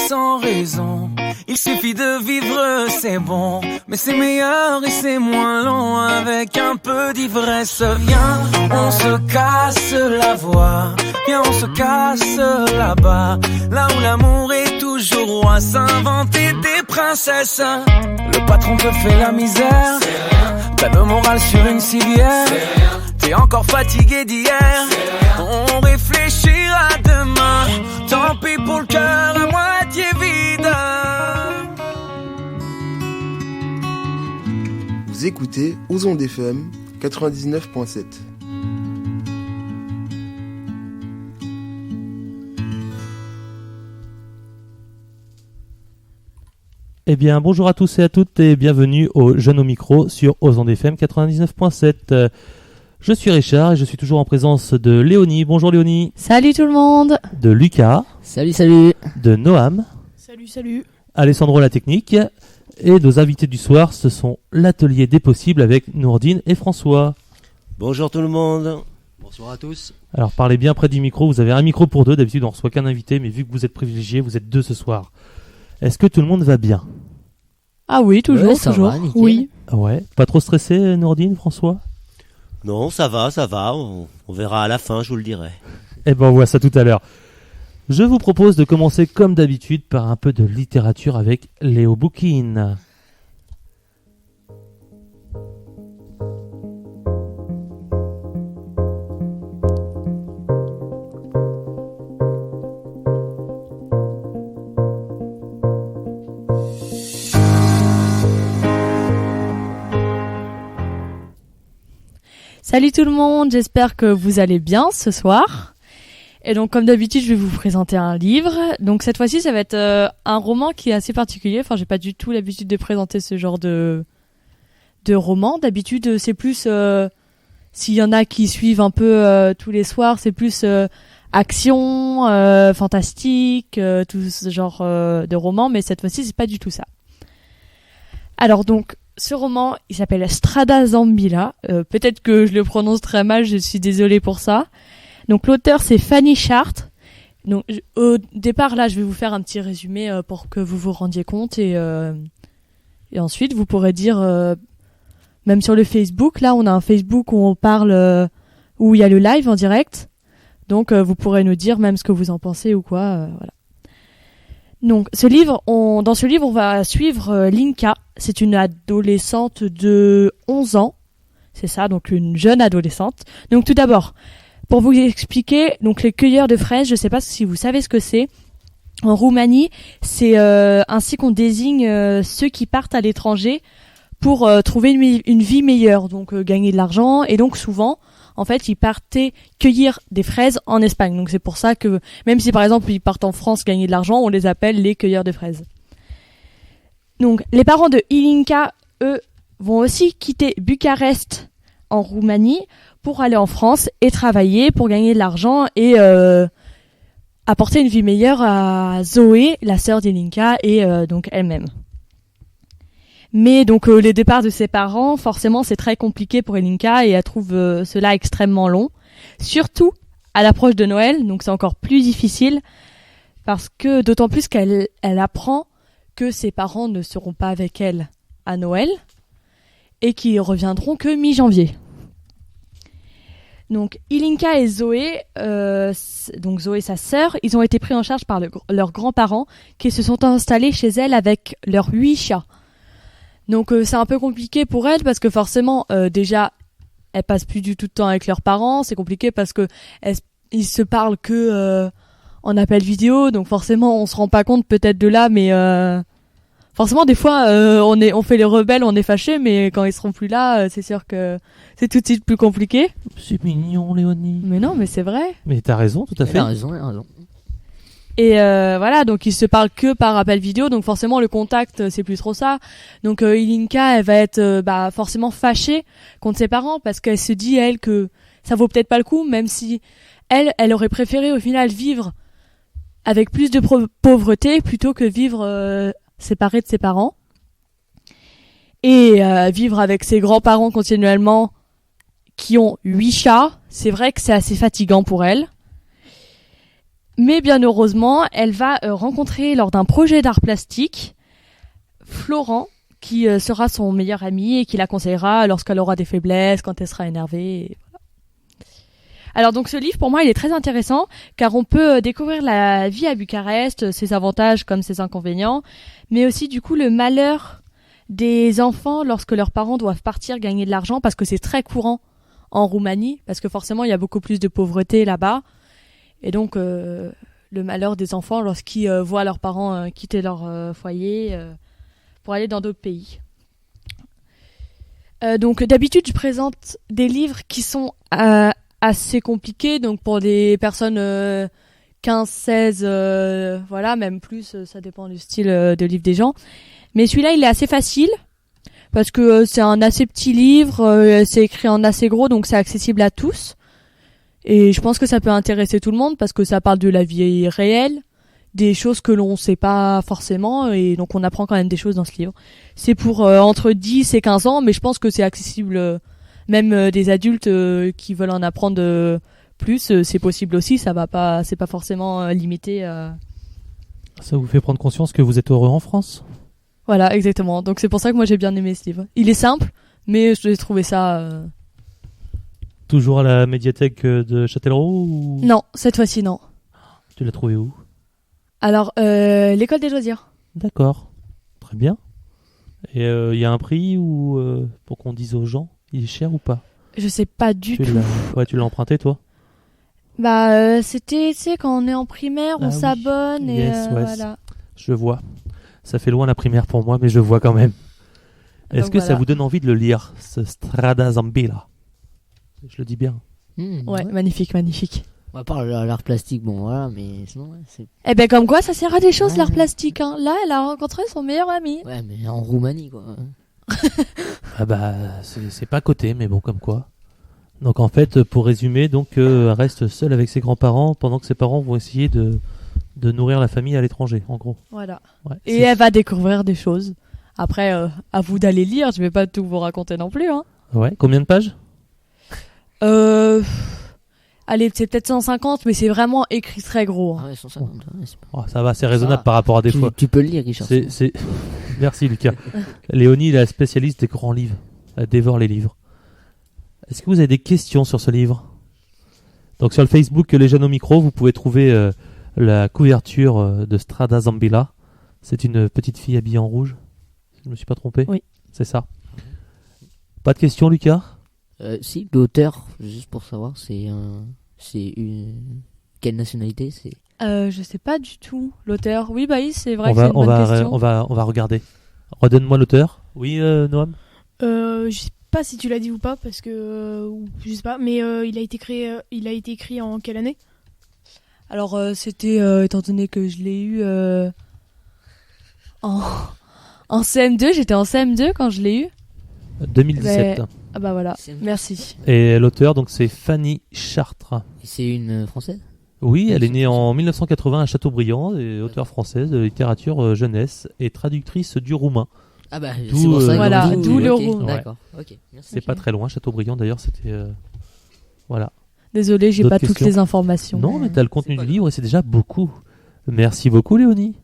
sans raison. Il suffit de vivre, c'est bon, mais c'est meilleur et c'est moins long avec un peu d'ivresse. Viens, on se casse la voix, viens on se casse là-bas, là où l'amour est toujours roi, s'inventer des princesses. Le patron te fait la misère, t'as le moral sur une civière, t'es encore fatigué d'hier, on réfléchira demain, tant pis pour le cœur à moitié vide. Vous écoutez Aux Ondes FM 99.7. Eh bien, bonjour à tous et à toutes et bienvenue au Jeunes au micro sur Aux Ondes FM 99.7. Je suis Richard et je suis toujours en présence de Léonie. Bonjour Léonie. Salut tout le monde. De Lucas. Salut. De Noam. Salut. Alessandro la technique. Et nos invités du soir, ce sont l'atelier des possibles avec Nourdine et François. Bonjour tout le monde. Bonsoir à tous. Alors parlez bien près du micro, vous avez un micro pour deux, d'habitude on ne reçoit qu'un invité, mais vu que vous êtes privilégiés, vous êtes deux ce soir. Est-ce que tout le monde va bien ? Ah oui, toujours. Ça va, nickel. Oui. Ouais. Pas trop stressé, Nourdine, François ? Non, ça va. On verra à la fin, je vous le dirai. Eh ben on voit ça tout à l'heure. Je vous propose de commencer comme d'habitude par un peu de littérature avec Léo Boukine. Salut tout le monde, j'espère que vous allez bien ce soir. Et donc comme d'habitude, je vais vous présenter un livre. Donc cette fois-ci, ça va être un roman qui est assez particulier. Enfin, j'ai pas du tout l'habitude de présenter ce genre de roman. D'habitude, c'est plus s'il y en a qui suivent un peu tous les soirs, c'est plus action, fantastique, tout ce genre de roman. Mais cette fois-ci, c'est pas du tout ça. Alors donc, ce roman, il s'appelle Strada Zambilla. Peut-être que je le prononce très mal, je suis désolée pour ça. Donc l'auteur, c'est Fanny Chartres. Donc au départ, là, je vais vous faire un petit résumé pour que vous vous rendiez compte. Et ensuite, vous pourrez dire, même sur le Facebook, là, on a un Facebook où on parle, où il y a le live en direct. Donc vous pourrez nous dire même ce que vous en pensez ou quoi. Voilà. Donc dans ce livre, on va suivre Linka. C'est une adolescente de 11 ans. C'est ça, donc une jeune adolescente. Donc tout d'abord, pour vous expliquer, donc les cueilleurs de fraises, je ne sais pas si vous savez ce que c'est. En Roumanie, c'est ainsi qu'on désigne ceux qui partent à l'étranger pour trouver une vie meilleure, donc gagner de l'argent. Et donc souvent, en fait, ils partaient cueillir des fraises en Espagne. Donc c'est pour ça que, même si par exemple ils partent en France gagner de l'argent, on les appelle les cueilleurs de fraises. Donc les parents de Ilinka, eux, vont aussi quitter Bucarest en Roumanie pour aller en France et travailler pour gagner de l'argent et apporter une vie meilleure à Zoé, la sœur d'Ilinka, et donc elle-même. Mais donc le départ de ses parents, forcément, c'est très compliqué pour Ilinka et elle trouve cela extrêmement long. Surtout à l'approche de Noël, donc c'est encore plus difficile parce que d'autant plus qu'elle apprend que ses parents ne seront pas avec elle à Noël et qu'ils reviendront que mi-janvier. Donc Ilinka et Zoé, donc Zoé sa sœur, ils ont été pris en charge par leurs grands-parents qui se sont installés chez elle avec leurs 8 chats. Donc c'est un peu compliqué pour elle parce que forcément déjà elles passent plus du tout de temps avec leurs parents, c'est compliqué parce que ils se parlent que en appel vidéo, donc forcément on se rend pas compte peut-être de là, mais forcément des fois on fait les rebelles, on est fâchés, mais quand ils seront plus là, c'est sûr que c'est tout de suite plus compliqué. C'est mignon, Léonie. Mais non, mais c'est vrai. Mais t'as raison, tout à fait. Elle a raison. Et voilà, donc ils se parlent que par appel vidéo, donc forcément le contact c'est plus trop ça. Donc Ilinka, elle va être forcément fâchée contre ses parents parce qu'elle se dit elle que ça vaut peut-être pas le coup, même si elle aurait préféré au final vivre avec plus de pauvreté plutôt que vivre séparée de ses parents et vivre avec ses grands-parents continuellement qui ont 8 chats. C'est vrai que c'est assez fatigant pour elle. Mais bien heureusement, elle va rencontrer lors d'un projet d'art plastique Florent, qui sera son meilleur ami et qui la conseillera lorsqu'elle aura des faiblesses, quand elle sera énervée. Et voilà. Alors donc ce livre, pour moi, il est très intéressant car on peut découvrir la vie à Bucarest, ses avantages comme ses inconvénients, mais aussi du coup le malheur des enfants lorsque leurs parents doivent partir gagner de l'argent, parce que c'est très courant en Roumanie, parce que forcément il y a beaucoup plus de pauvreté là-bas, et donc le malheur des enfants lorsqu'ils voient leurs parents quitter leur foyer pour aller dans d'autres pays. Donc d'habitude je présente des livres qui sont assez compliqués, donc pour des personnes 15-16, voilà, même plus, ça dépend du style de livre des gens. Mais celui-là, il est assez facile, parce que c'est un assez petit livre, c'est écrit en assez gros, donc c'est accessible à tous. Et je pense que ça peut intéresser tout le monde, parce que ça parle de la vie réelle, des choses que l'on sait pas forcément, et donc on apprend quand même des choses dans ce livre. C'est pour entre 10 et 15 ans, mais je pense que c'est accessible même des adultes qui veulent en apprendre plus, c'est possible aussi, c'est pas forcément limité. Ça vous fait prendre conscience que vous êtes heureux en France ? Voilà, exactement. Donc c'est pour ça que moi j'ai bien aimé ce livre. Il est simple, mais j'ai trouvé ça... Toujours à la médiathèque de Châtellerault ou... Non, cette fois-ci non. Tu l'as trouvé où ? Alors, l'école des loisirs. D'accord, très bien. Et il y a un prix ou pour qu'on dise aux gens, il est cher ou pas ? Je sais pas du tout. Ouais, tu l'as emprunté toi ? Bah, c'était, tu sais, quand on est en primaire, on oui. s'abonne et Yes, ouais, voilà. Je vois. Ça fait loin la primaire pour moi, mais je vois quand même. Est-ce Donc que ça voilà. vous donne envie de le lire, ce Strada Zambilla ? Je le dis bien. Ouais, magnifique, magnifique. À part l'art plastique, bon voilà, mais sinon, ouais, c'est. Eh ben, comme quoi, ça sert à des choses, Ouais. l'art plastique, hein. Là, elle a rencontré son meilleur ami. Ouais, mais en Roumanie, quoi. Ah bah, c'est pas coté, mais bon, comme quoi. Donc en fait, pour résumer, donc elle reste seule avec ses grands-parents pendant que ses parents vont essayer de nourrir la famille à l'étranger, en gros. Voilà. Ouais, Et elle va découvrir des choses. Après, à vous d'aller lire, je vais pas tout vous raconter non plus, hein. Ouais, combien de pages ? Allez, c'est peut-être 150, mais c'est vraiment écrit très gros, hein. Ah ouais, 150, ouais, c'est pas... Oh, ça va, c'est raisonnable va. par rapport à des fois. Tu peux le lire, Richard. C'est... Merci Lucas. Léonie, la spécialiste des grands livres. Elle dévore les livres. Est-ce que vous avez des questions sur ce livre ? Donc sur le Facebook Les Jeunes au Micro, vous pouvez trouver la couverture de Strada Zambilla. C'est une petite fille habillée en rouge. Je me suis pas trompé ? Oui. C'est ça. Pas de questions, Lucas ? Si, l'auteur, juste pour savoir, c'est une... Quelle nationalité c'est? Je sais pas du tout. L'auteur. Oui, bah oui, c'est vrai on que va, c'est une on, bonne va, question. on va regarder. Redonne-moi l'auteur. Oui, Noam ? Je sais pas si tu l'as dit ou pas, parce que je sais pas, mais il a été écrit en quelle année? Alors, c'était, étant donné que je l'ai eu en CM2, j'étais en CM2 quand je l'ai eu. 2017. Ah bah voilà, CM2. merci. Et l'auteur, donc, c'est Fanny Chartres. C'est une française? Oui, elle est née en 1980 à Châteaubriand, et auteure française de littérature jeunesse et traductrice du roumain. Ah bah, D'où, c'est pour ça que voilà, d'où le ok, roux. D'accord, ok, merci. C'est pas très loin, Châteaubriand d'ailleurs, c'était... voilà. Désolée, j'ai D'autres pas toutes questions les informations. Non, mais t'as le contenu pas du grave. livre et c'est déjà beaucoup. Merci beaucoup, Léonie.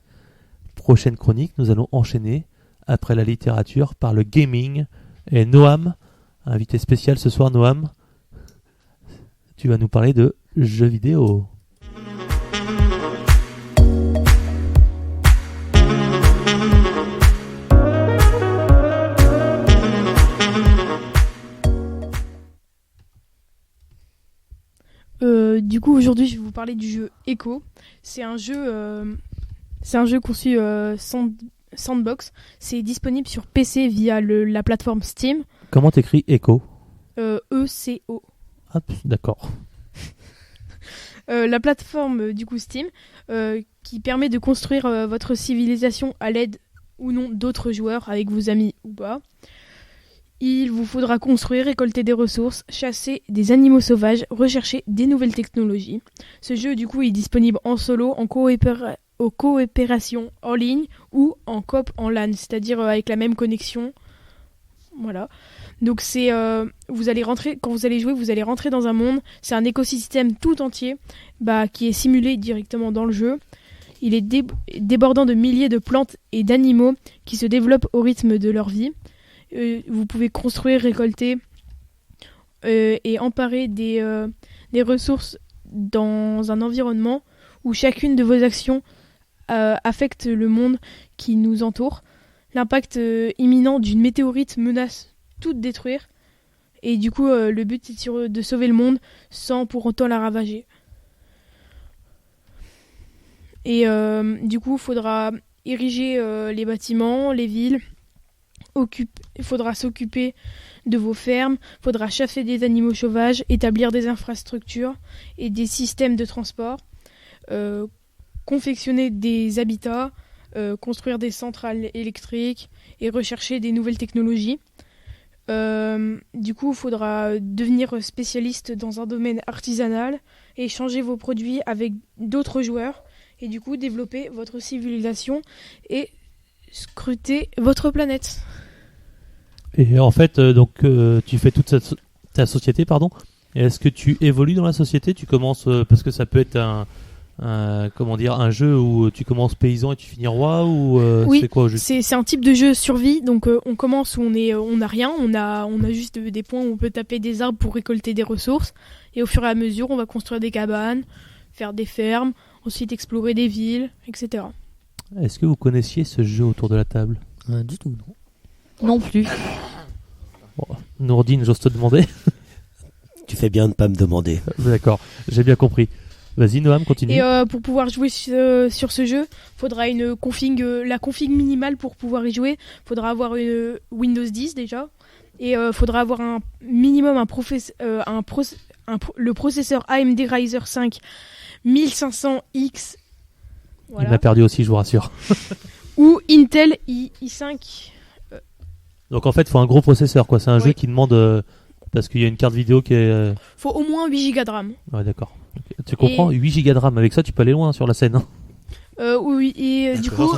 Prochaine chronique, nous allons enchaîner, après la littérature, par le gaming. Et Noam, invité spécial ce soir, Noam, tu vas nous parler de jeux vidéo. Du coup, aujourd'hui, je vais vous parler du jeu Echo. C'est un jeu conçu Sandbox. C'est disponible sur PC via la plateforme Steam. Comment t'écris Echo ? ECO. Ah, d'accord. La plateforme du coup Steam qui permet de construire votre civilisation à l'aide ou non d'autres joueurs, avec vos amis ou pas. Il vous faudra construire, récolter des ressources, chasser des animaux sauvages, rechercher des nouvelles technologies. Ce jeu du coup est disponible en solo, en coopération en ligne ou en coop en LAN, c'est-à-dire avec la même connexion. Voilà. Donc c'est vous allez rentrer quand vous allez jouer, vous allez rentrer dans un monde. C'est un écosystème tout entier qui est simulé directement dans le jeu. Il est débordant de milliers de plantes et d'animaux qui se développent au rythme de leur vie. Vous pouvez construire, récolter et emparer des ressources dans un environnement où chacune de vos actions affecte le monde qui nous entoure. L'impact imminent d'une météorite menace tout détruire. Et du coup, le but est de sauver le monde sans pour autant la ravager. Et du coup, il faudra ériger les bâtiments, les villes. Il faudra s'occuper de vos fermes. Il faudra chasser des animaux sauvages, établir des infrastructures et des systèmes de transport, confectionner des habitats, construire des centrales électriques et rechercher des nouvelles technologies. Du coup, il faudra devenir spécialiste dans un domaine artisanal et échanger vos produits avec d'autres joueurs et du coup développer votre civilisation et scruter votre planète. Et en fait, tu fais toute ta société, pardon. Et est-ce que tu évolues dans la société? Tu commences parce que ça peut être un jeu où tu commences paysan et tu finis roi ou oui, c'est quoi au juste? C'est un type de jeu survie. Donc on commence où on a rien, on a juste des points où on peut taper des arbres pour récolter des ressources. Et au fur et à mesure, on va construire des cabanes, faire des fermes, ensuite explorer des villes, etc. Est-ce que vous connaissiez ce jeu autour de la table? Du tout, non. Non plus. Bon, Nourdine, j'ose te demander. Tu fais bien de pas me demander. D'accord, j'ai bien compris. Vas-y Noam, continue. Et pour pouvoir jouer sur ce jeu, faudra la config minimale pour pouvoir y jouer. Faudra avoir une Windows 10 déjà. Et faudra avoir un minimum le processeur AMD Ryzen 5 1500X. Voilà. Il m'a perdu aussi, je vous rassure. Ou Intel i5. Donc en fait, il faut un gros processeur, quoi. C'est un Oui. jeu qui demande parce qu'il y a une carte vidéo qui est. Faut au moins 8 Go de RAM. Ouais, d'accord. Okay. Tu comprends, 8 Go de RAM. Avec ça, tu peux aller loin sur la scène. Hein. Oui, et du coup,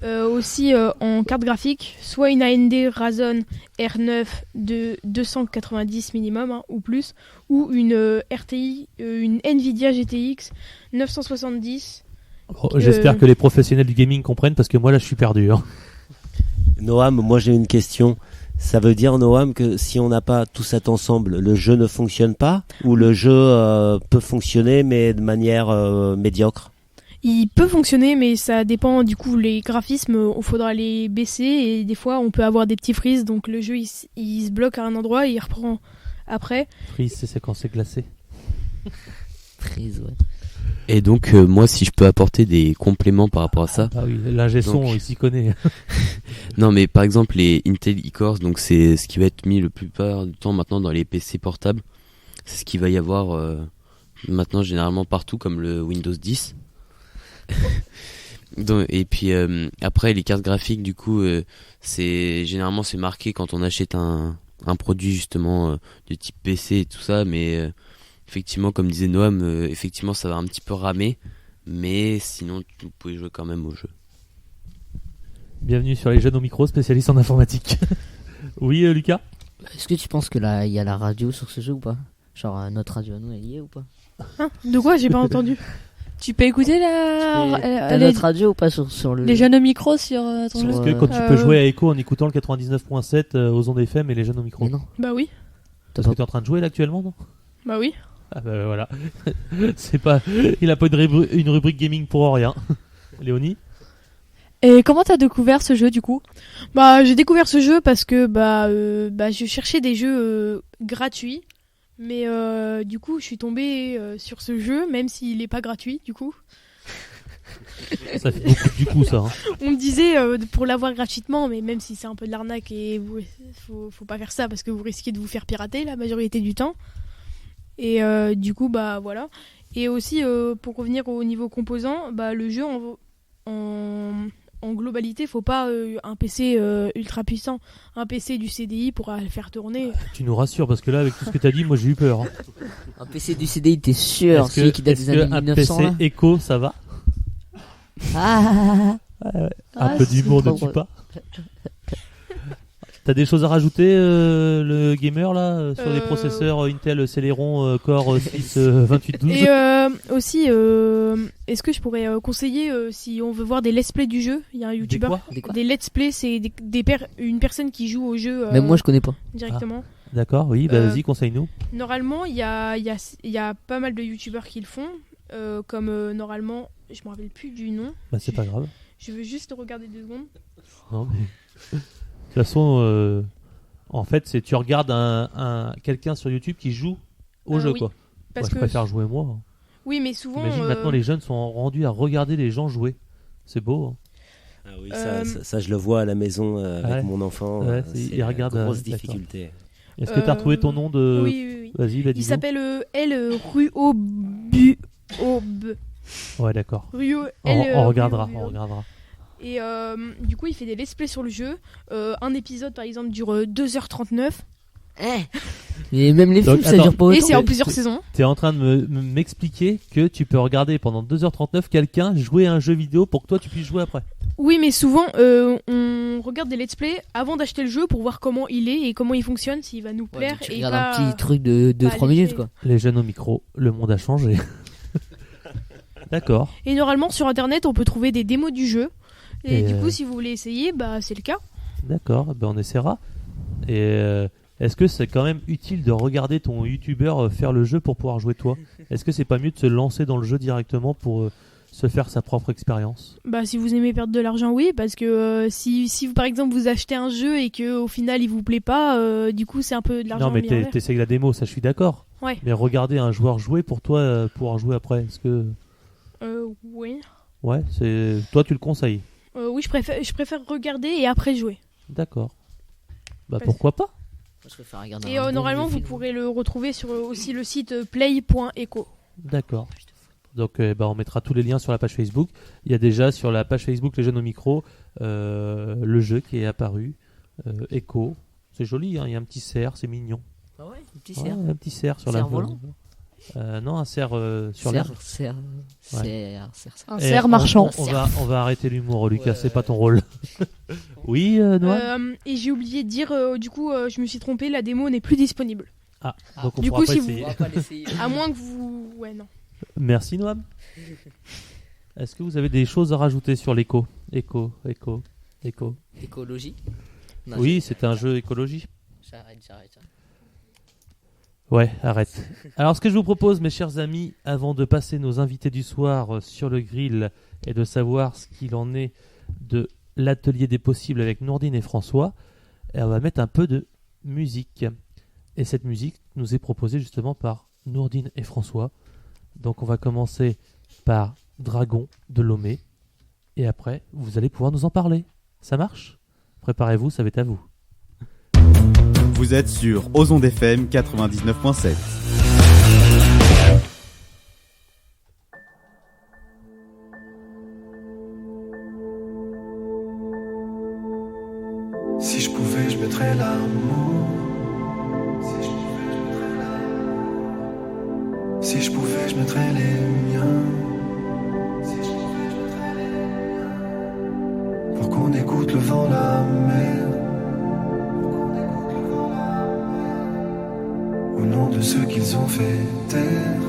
aussi en carte graphique, soit une AMD Ryzen R9 de 290 minimum ou plus, ou une RTI, une Nvidia GTX 970. Bon, j'espère que les professionnels du gaming comprennent parce que moi là, je suis perdu. Hein. Noam, moi j'ai une question. Ça veut dire, Noam, que si on n'a pas tout cet ensemble, le jeu ne fonctionne pas? Ou le jeu peut fonctionner mais de manière médiocre? Il peut fonctionner, mais ça dépend. Du coup, les graphismes, il faudra les baisser et des fois, on peut avoir des petits freezes. Donc le jeu, il se bloque à un endroit et il reprend après. Freeze, c'est quand c'est glacé. Freeze, ouais. Et donc, moi, si je peux apporter des compléments par rapport à ça. Ah oui, l'ingé son, il s'y connaît. Non, mais par exemple, les Intel e-Cores, donc c'est ce qui va être mis le plupart du temps maintenant dans les PC portables. C'est ce qu'il va y avoir maintenant généralement partout, comme le Windows 10. Donc, et puis après, les cartes graphiques, du coup, c'est marqué quand on achète un produit justement de type PC et tout ça, mais effectivement, comme disait Noam, effectivement, ça va un petit peu ramer, mais sinon, vous pouvez jouer quand même au jeu. Bienvenue sur les jeunes au micro, spécialistes en informatique. Oui, Lucas? Est-ce que tu penses que là, il y a la radio sur ce jeu ou pas? Genre notre radio à nous, elle y est ou pas? De quoi? J'ai pas entendu. Tu peux écouter T'as notre radio ou pas sur le... les jeunes au micro sur ton jeu? Est-ce que quand tu peux jouer à Echo en écoutant le 99.7 aux ondes FM et les jeunes au micro? Mais non. Bah oui. Parce que t'es en train de jouer là actuellement, non? Bah oui. Ah bah voilà. C'est pas... Il a pas une rubrique gaming pour rien. Léonie? Et comment t'as découvert ce jeu du coup? Bah j'ai découvert ce jeu parce que je cherchais des jeux gratuits. Mais du coup, je suis tombée sur ce jeu, même s'il est pas gratuit, du coup. Ça fait beaucoup du coup, ça. Hein. On me disait pour l'avoir gratuitement, mais même si c'est un peu de l'arnaque, et faut pas faire ça parce que vous risquez de vous faire pirater la majorité du temps. Et du coup, bah voilà. Et aussi, pour revenir au niveau composant, bah le jeu en globalité, faut pas un PC ultra puissant. Un PC du CDI pourra le faire tourner. Tu nous rassures parce que là, avec tout ce que t'as dit, moi j'ai eu peur. Hein. Un PC du CDI, t'es sûr? Est-ce Celui qui date des années 1900 un PC là Echo, ça va? Ah, Un peu d'humour ne tue pas. T'as des choses à rajouter, le gamer là, sur les processeurs Intel Celeron Core 6 2812? Et aussi, est-ce que je pourrais conseiller si on veut voir des let's play du jeu? Il y a un youtubeur. Des let's play, c'est une personne qui joue au jeu. Même moi je connais pas. Directement. D'accord, oui, bah vas-y, conseille-nous. Normalement, il y a pas mal de youtubeurs qui le font. Comme normalement, je me rappelle plus du nom. Bah c'est pas grave. Je veux juste regarder 2 secondes. Non, mais... De toute façon, en fait, c'est tu regardes quelqu'un sur YouTube qui joue au jeu, oui, quoi. Parce je préfère jouer moi. Oui, mais souvent. Imagine maintenant les jeunes sont rendus à regarder les gens jouer. C'est beau. Hein. Ah oui, ça, je le vois à la maison avec mon enfant. Ouais, c'est il regarde grosse difficulté. Est-ce que tu as retrouvé ton nom de... Oui. Vas-y, bah, il s'appelle El Ruob. Ouais, d'accord. On regardera. Et du coup, il fait des let's play sur le jeu. Un épisode, par exemple, dure 2h39. Et même les films, ça dure pas autant. Et c'est en plusieurs saisons. T'es en train de m'expliquer que tu peux regarder pendant 2h39 quelqu'un jouer à un jeu vidéo pour que toi tu puisses jouer après. Oui, mais souvent, on regarde des let's play avant d'acheter le jeu pour voir comment il est et comment il fonctionne, s'il va nous plaire. Tu et regardes pas... un petit truc de 2-3 minutes, quoi. Les jeunes au micro, le monde a changé. D'accord. Et normalement, sur Internet, on peut trouver des démos du jeu. Et du coup, si vous voulez essayer, bah c'est le cas. D'accord, on essaiera. Et est-ce que c'est quand même utile de regarder ton youtubeur faire le jeu pour pouvoir jouer toi? Est-ce que c'est pas mieux de se lancer dans le jeu directement pour se faire sa propre expérience? Bah si vous aimez perdre de l'argent, oui, parce que si par exemple vous achetez un jeu et que au final il vous plaît pas, du coup c'est un peu de l'argent. Non mais t'essayes la démo, ça je suis d'accord. Ouais. Mais regarder un joueur jouer pour toi pouvoir jouer après, est-ce que... Oui. Ouais, toi tu le conseilles? Oui, je préfère regarder et après jouer. D'accord. Bah pourquoi pas? Je préfère regarder et normalement vous pourrez le retrouver sur aussi le site play.eco. D'accord. Donc on mettra tous les liens sur la page Facebook. Il y a déjà sur la page Facebook Les Jeunes au Micro le jeu qui est apparu. Echo. C'est joli, hein, il y a un petit cerf, c'est mignon. Ah ouais, un petit cerf. Un petit cerf sur cerf volant. Non, un cerf sur l'herbe. Un cerf marchand. On va arrêter l'humour, Lucas, c'est pas ton rôle. Oui, Noah. Et j'ai oublié de dire, du coup, je me suis trompé, la démo n'est plus disponible. Ah, donc on du pourra coup, pas essayer. À moins que vous... Ouais, non. Merci, Noam. Est-ce que vous avez des choses à rajouter sur l'éco? Écologie. Oui, c'est un jeu écologie. J'arrête. Ouais, arrête. Alors, ce que je vous propose, mes chers amis, avant de passer nos invités du soir sur le grill et de savoir ce qu'il en est de l'atelier des possibles avec Nourdine et François, on va mettre un peu de musique. Et cette musique nous est proposée justement par Nourdine et François. Donc, on va commencer par Dragon de Lomé. Et après, vous allez pouvoir nous en parler. Ça marche? Préparez-vous, ça va être à vous. Vous êtes sur Ozon FM 99.7. Si je pouvais, je mettrais l'amour. Si je pouvais, je mettrais les miens. Pour qu'on écoute le vent, la mer. Au nom de ceux qu'ils ont fait taire.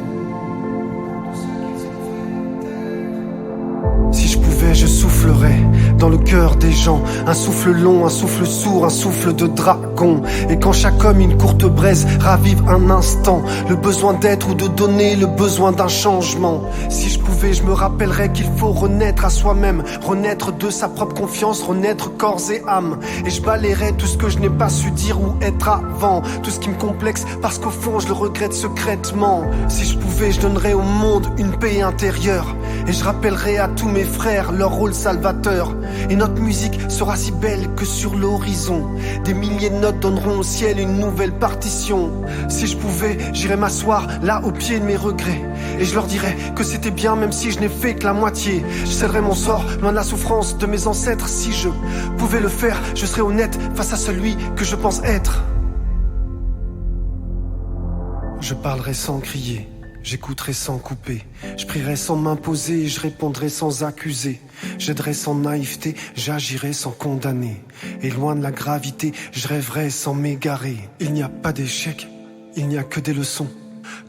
Si je pouvais, je soufflerais dans le cœur des gens. Un souffle long, un souffle sourd, un souffle de dragon. Et quand chaque homme, une courte braise, ravive un instant le besoin d'être ou de donner, le besoin d'un changement. Si je pouvais, je me rappellerais qu'il faut renaître à soi-même, renaître de sa propre confiance, renaître corps et âme. Et je balayerais tout ce que je n'ai pas su dire ou être avant, tout ce qui me complexe parce qu'au fond je le regrette secrètement. Si je pouvais, je donnerais au monde une paix intérieure. Et je rappellerai à tous mes frères leur rôle salvateur. Et notre musique sera si belle que sur l'horizon des milliers de notes donneront au ciel une nouvelle partition. Si je pouvais, j'irais m'asseoir là au pied de mes regrets. Et je leur dirais que c'était bien même si je n'ai fait que la moitié. Je scellerais mon sort loin de la souffrance de mes ancêtres. Si je pouvais le faire, je serais honnête face à celui que je pense être. Je parlerai sans crier, J'écouterai sans couper, je prierai sans m'imposer, je répondrai sans accuser, j'aiderai sans naïveté, j'agirai sans condamner. Et loin de la gravité, je rêverai sans m'égarer. Il n'y a pas d'échec, il n'y a que des leçons.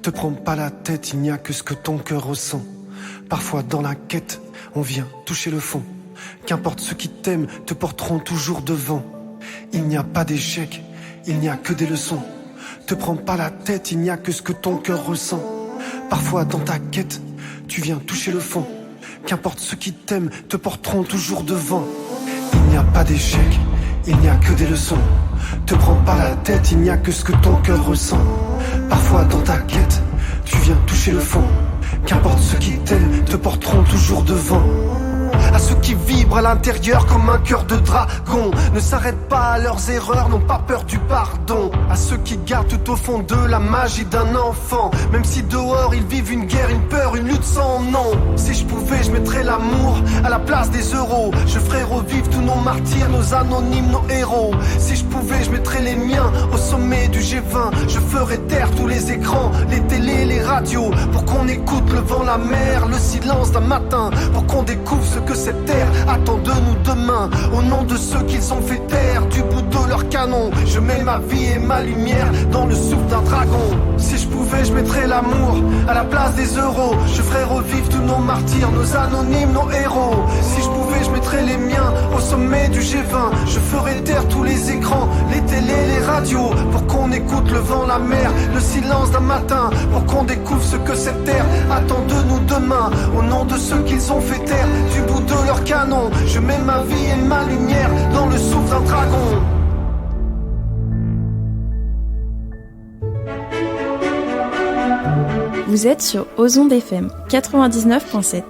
Te prends pas la tête, il n'y a que ce que ton cœur ressent. Parfois dans la quête, on vient toucher le fond. Qu'importe ceux qui t'aiment, te porteront toujours devant. Il n'y a pas d'échec, il n'y a que des leçons. Te prends pas la tête, il n'y a que ce que ton cœur ressent. Parfois dans ta quête, tu viens toucher le fond. Qu'importe ceux qui t'aiment, te porteront toujours devant. Il n'y a pas d'échec, il n'y a que des leçons. Te prends pas la tête, il n'y a que ce que ton cœur ressent. Parfois dans ta quête, tu viens toucher le fond. Qu'importe ceux qui t'aiment, te porteront toujours devant. À ceux qui vibrent à l'intérieur comme un cœur de dragon, ne s'arrêtent pas à leurs erreurs, n'ont pas peur du pardon. À ceux qui gardent tout au fond d'eux la magie d'un enfant, même si dehors ils vivent une guerre, une peur, une lutte sans nom. Si je pouvais, je mettrais l'amour à la place des euros. Je ferais revivre tous nos martyrs, nos anonymes, nos héros. Si je pouvais, je mettrais les miens au sommet du G20. Je ferais taire tous les écrans, les télés, les radios, pour qu'on écoute le vent, la mer, le silence d'un matin, pour qu'on découvre ce que cette terre attend de nous demain. Au nom de ceux qu'ils ont fait taire du bout de leur canon, je mets ma vie et ma lumière dans le souffle d'un dragon. Si je pouvais, je mettrais l'amour à la place des euros. Je ferais revivre tous nos martyrs, nos anonymes, nos héros. Si je pouvais, je mettrais les miens au sommet du G20. Je ferais taire tous les écrans, les télés, les radios, pour qu'on écoute le vent, la mer, le silence d'un matin, pour qu'on découvre ce que cette terre attend de nous demain. Au nom de ceux qu'ils ont fait taire du bout de leur canon, je mets ma vie et ma lumière dans le souffle d'un dragon. Vous êtes sur Ozonde FM 99.7.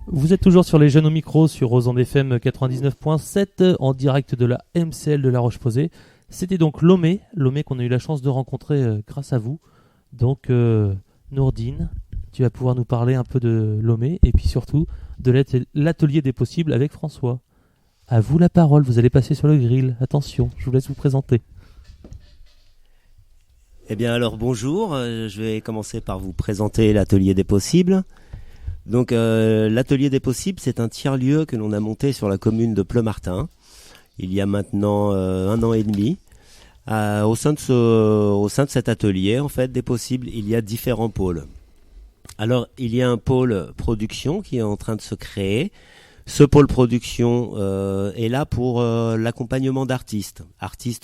Vous êtes toujours sur les jeunes au micro sur Ozonde FM 99.7 en direct de la MCL de La Roche-Posay. C'était donc Lomé qu'on a eu la chance de rencontrer grâce à vous. Donc Nourdine, tu vas pouvoir nous parler un peu de Lomé et puis surtout de l'atelier des possibles avec François. À vous la parole, vous allez passer sur le grill. Attention, je vous laisse vous présenter. Eh bien alors bonjour, je vais commencer par vous présenter l'atelier des possibles. Donc l'atelier des possibles, c'est un tiers-lieu que l'on a monté sur la commune de Pleumartin il y a maintenant 1 an et demi. Au sein de cet atelier, en fait, des possibles, il y a différents pôles. Alors, il y a un pôle production qui est en train de se créer. Ce pôle production est là pour l'accompagnement d'artistes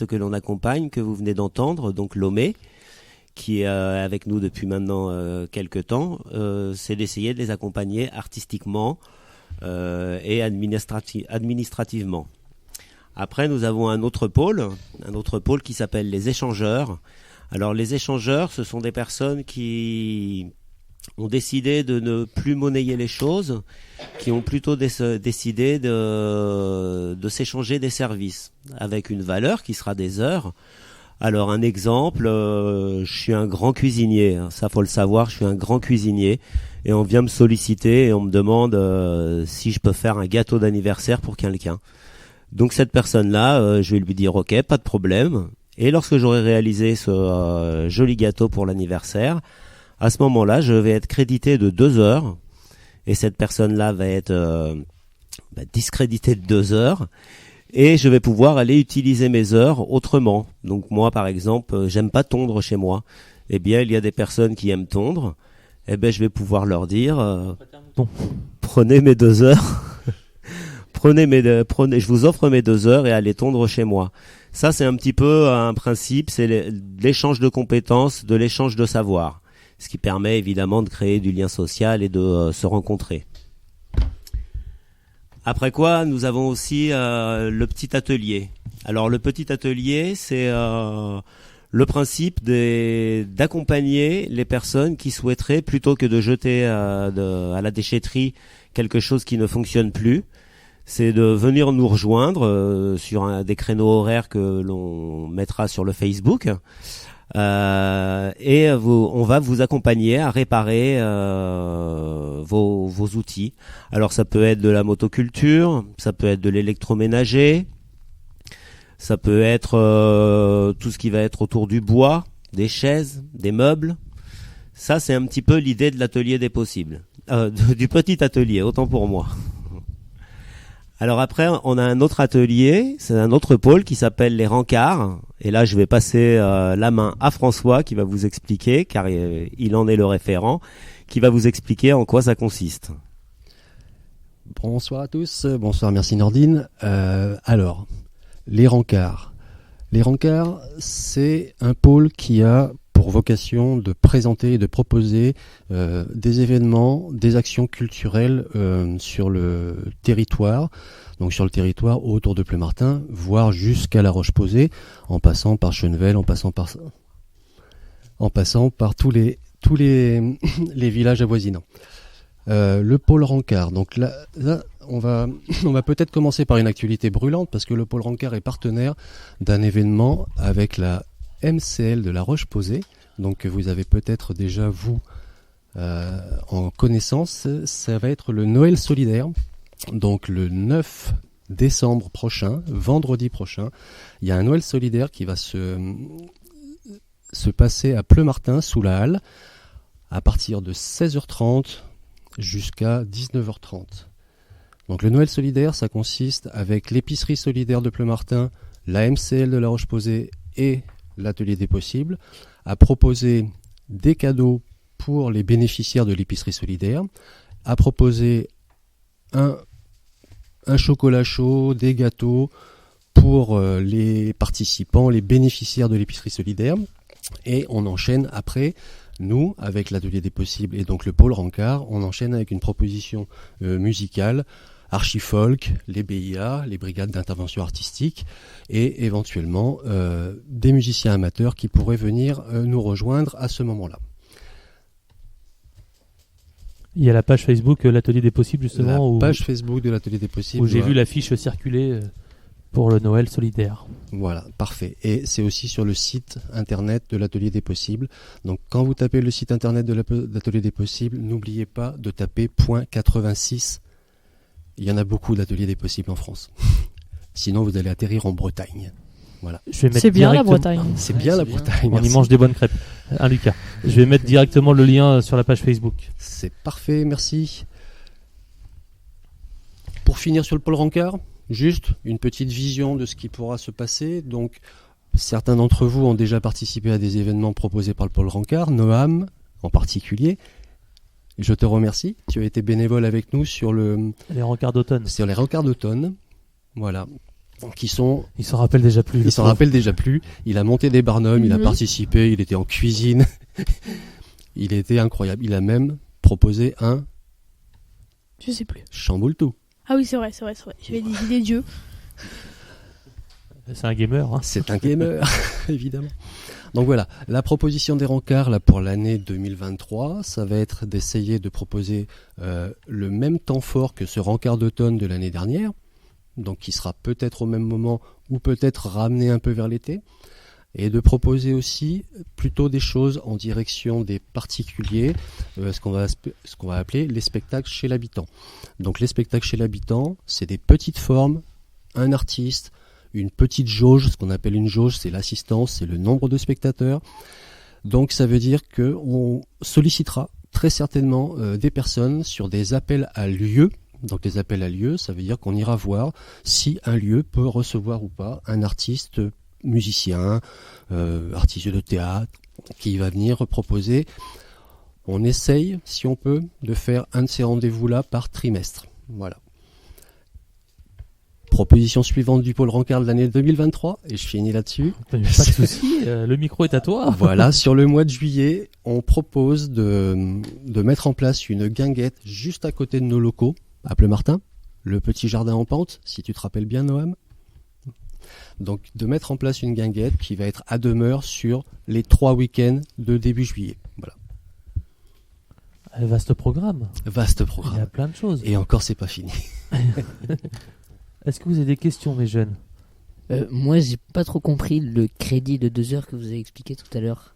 que l'on accompagne, que vous venez d'entendre, donc Lomé, qui est avec nous depuis maintenant quelques temps. C'est d'essayer de les accompagner artistiquement et administrativement. Après, nous avons un autre pôle qui s'appelle les échangeurs. Alors, les échangeurs, ce sont des personnes qui ont décidé de ne plus monnayer les choses, qui ont plutôt décidé de s'échanger des services avec une valeur qui sera des heures. Alors, un exemple, je suis un grand cuisinier, ça faut le savoir, je suis un grand cuisinier, et on vient me solliciter et on me demande si je peux faire un gâteau d'anniversaire pour quelqu'un. Donc cette personne-là, je vais lui dire ok, pas de problème. Et lorsque j'aurai réalisé ce joli gâteau pour l'anniversaire, à ce moment-là, je vais être crédité de 2 heures. Et cette personne-là va être discréditée de 2 heures. Et je vais pouvoir aller utiliser mes heures autrement. Donc moi, par exemple, j'aime pas tondre chez moi. Eh bien, il y a des personnes qui aiment tondre. Eh bien, je vais pouvoir leur dire prenez mes 2 heures. Je vous offre mes 2 heures et allez tondre chez moi. Ça, c'est un petit peu un principe, c'est l'échange de compétences, de l'échange de savoir. Ce qui permet évidemment de créer du lien social et de se rencontrer. Après quoi, nous avons aussi le petit atelier. Alors, le petit atelier, c'est le principe d'accompagner les personnes qui souhaiteraient, plutôt que de jeter à la déchetterie quelque chose qui ne fonctionne plus, c'est de venir nous rejoindre sur des créneaux horaires que l'on mettra sur le Facebook et on va vous accompagner à réparer vos outils. Alors ça peut être de la motoculture, ça peut être de l'électroménager, Ça peut être tout ce qui va être autour du bois, des chaises, des meubles. Ça, c'est un petit peu l'idée de l'atelier des possibles. Du petit atelier, autant pour moi. Alors après, on a un autre atelier, c'est un autre pôle qui s'appelle les rencarts. Et là, je vais passer la main à François qui va vous expliquer, car il en est le référent, qui va vous expliquer en quoi ça consiste. Bonsoir à tous, bonsoir, merci Nordine. Alors, les rencarts. Les rencarts, c'est un pôle qui a pour vocation de présenter et de proposer des événements, des actions culturelles sur le territoire, donc sur le territoire autour de Pleumartin, voire jusqu'à La Roche-Posay, en passant par Chennevel, en passant par tous les les villages avoisinants. Le pôle Rencard, donc là on va peut-être commencer par une actualité brûlante, parce que le pôle Rencard est partenaire d'un événement avec la MCL de La Roche-Posay, donc vous avez peut-être déjà vous en connaissance. Ça va être le Noël solidaire, donc le 9 décembre prochain, vendredi prochain, il y a un Noël solidaire qui va se passer à Pleumartin sous la halle à partir de 16h30 jusqu'à 19h30. Donc le Noël solidaire, ça consiste avec l'épicerie solidaire de Pleumartin, la MCL de La Roche-Posay et l'atelier des possibles, à proposer des cadeaux pour les bénéficiaires de l'épicerie solidaire, à proposer un chocolat chaud, des gâteaux pour les participants, les bénéficiaires de l'épicerie solidaire. Et on enchaîne après, nous, avec l'atelier des possibles et donc le pôle Rencard, on enchaîne avec une proposition musicale, archifolk, les BIA, les brigades d'intervention artistique, et éventuellement des musiciens amateurs qui pourraient venir nous rejoindre à ce moment-là. Il y a la page Facebook l'atelier des possibles justement. La page Facebook de l'atelier des possibles. Où j'ai vu l'affiche circuler pour le Noël solidaire. Voilà, parfait. Et c'est aussi sur le site internet de l'atelier des possibles. Donc quand vous tapez le site internet de l'atelier des possibles, n'oubliez pas de taper .86. Il y en a beaucoup d'ateliers des possibles en France. Sinon vous allez atterrir en Bretagne. Voilà. C'est bien la Bretagne. C'est bien la Bretagne. On y mange des bonnes crêpes. Lucas. Je vais mettre directement le lien sur la page Facebook. C'est parfait, merci. Pour finir sur le pôle Rencard, juste une petite vision de ce qui pourra se passer. Donc, certains d'entre vous ont déjà participé à des événements proposés par le pôle Rencard, Noam en particulier. Je te remercie. Tu as été bénévole avec nous sur les rencarts d'automne. Sur les rencards d'automne. Voilà. Ils s'en rappellent déjà plus. Ils s'en rappellent déjà plus. Il a monté des barnums, il a participé, il était en cuisine. Il était incroyable. Il a même proposé un... Je sais plus. Chamboule-tout. Ah oui, c'est vrai. J'avais des idées d'yeux. C'est un gamer. Hein. C'est un gamer, évidemment. Donc voilà, la proposition des rencards là, pour l'année 2023, ça va être d'essayer de proposer le même temps fort que ce rencard d'automne de l'année dernière, donc qui sera peut-être au même moment ou peut-être ramené un peu vers l'été, et de proposer aussi plutôt des choses en direction des particuliers, ce qu'on va appeler les spectacles chez l'habitant. Donc les spectacles chez l'habitant, c'est des petites formes, un artiste, une petite jauge, ce qu'on appelle une jauge, c'est l'assistance, c'est le nombre de spectateurs. Donc ça veut dire qu'on sollicitera très certainement des personnes sur des appels à lieu. Donc des appels à lieu, ça veut dire qu'on ira voir si un lieu peut recevoir ou pas un artiste, musicien, artiste de théâtre, qui va venir proposer. On essaye, si on peut, de faire un de ces rendez-vous-là par trimestre. Voilà. Proposition suivante du pôle Rencard de l'année 2023, et je finis là-dessus. Pas de souci, le micro est à toi. Voilà, sur le mois de juillet, on propose de mettre en place une guinguette juste à côté de nos locaux, à Pleumartin, le petit jardin en pente, si tu te rappelles bien, Noam. Donc de mettre en place une guinguette qui va être à demeure sur les 3 week-ends de début juillet. Voilà. Vaste programme. Vaste programme. Il y a plein de choses. Et encore, c'est pas fini. Est-ce que vous avez des questions, mes jeunes? Moi, j'ai pas trop compris le crédit de 2 heures que vous avez expliqué tout à l'heure.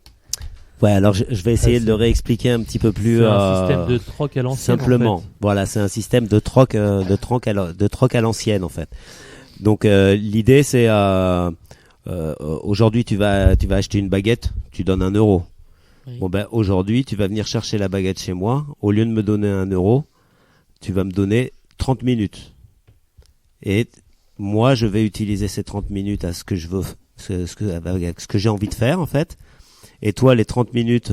Ouais, alors je vais essayer de le réexpliquer un petit peu plus. C'est un système de troc à l'ancienne. Simplement. En fait. Voilà, c'est un système de troc à l'ancienne, en fait. Donc l'idée c'est aujourd'hui tu vas acheter une baguette, tu donnes 1 euro. Oui. Bon ben aujourd'hui tu vas venir chercher la baguette chez moi, au lieu de me donner 1 euro, tu vas me donner 30 minutes. Et moi je vais utiliser ces 30 minutes à ce que je veux, ce que j'ai envie de faire en fait. Et toi les 30 minutes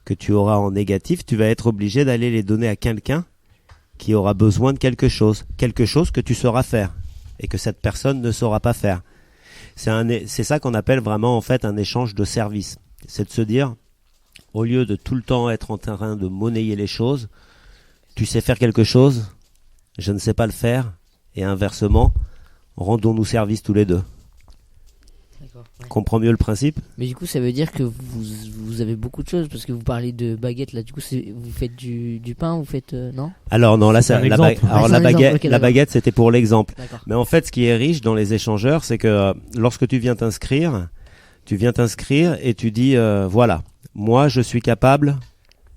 que tu auras en négatif, tu vas être obligé d'aller les donner à quelqu'un qui aura besoin de quelque chose que tu sauras faire et que cette personne ne saura pas faire. C'est ça qu'on appelle vraiment en fait un échange de services. C'est de se dire, au lieu de tout le temps être en train de monnayer les choses, tu sais faire quelque chose, je ne sais pas le faire, et inversement, rendons-nous service tous les deux. D'accord, ouais. Comprends mieux le principe ? Mais du coup, ça veut dire que vous avez beaucoup de choses, parce que vous parlez de baguettes là. Du coup, vous faites du pain, vous faites non ? Alors non, là C'est un la exemple. baguette, Ok, la d'accord. baguette, c'était pour l'exemple. D'accord. Mais en fait, ce qui est riche dans les échangeurs, c'est que lorsque tu viens t'inscrire et tu dis voilà, moi je suis capable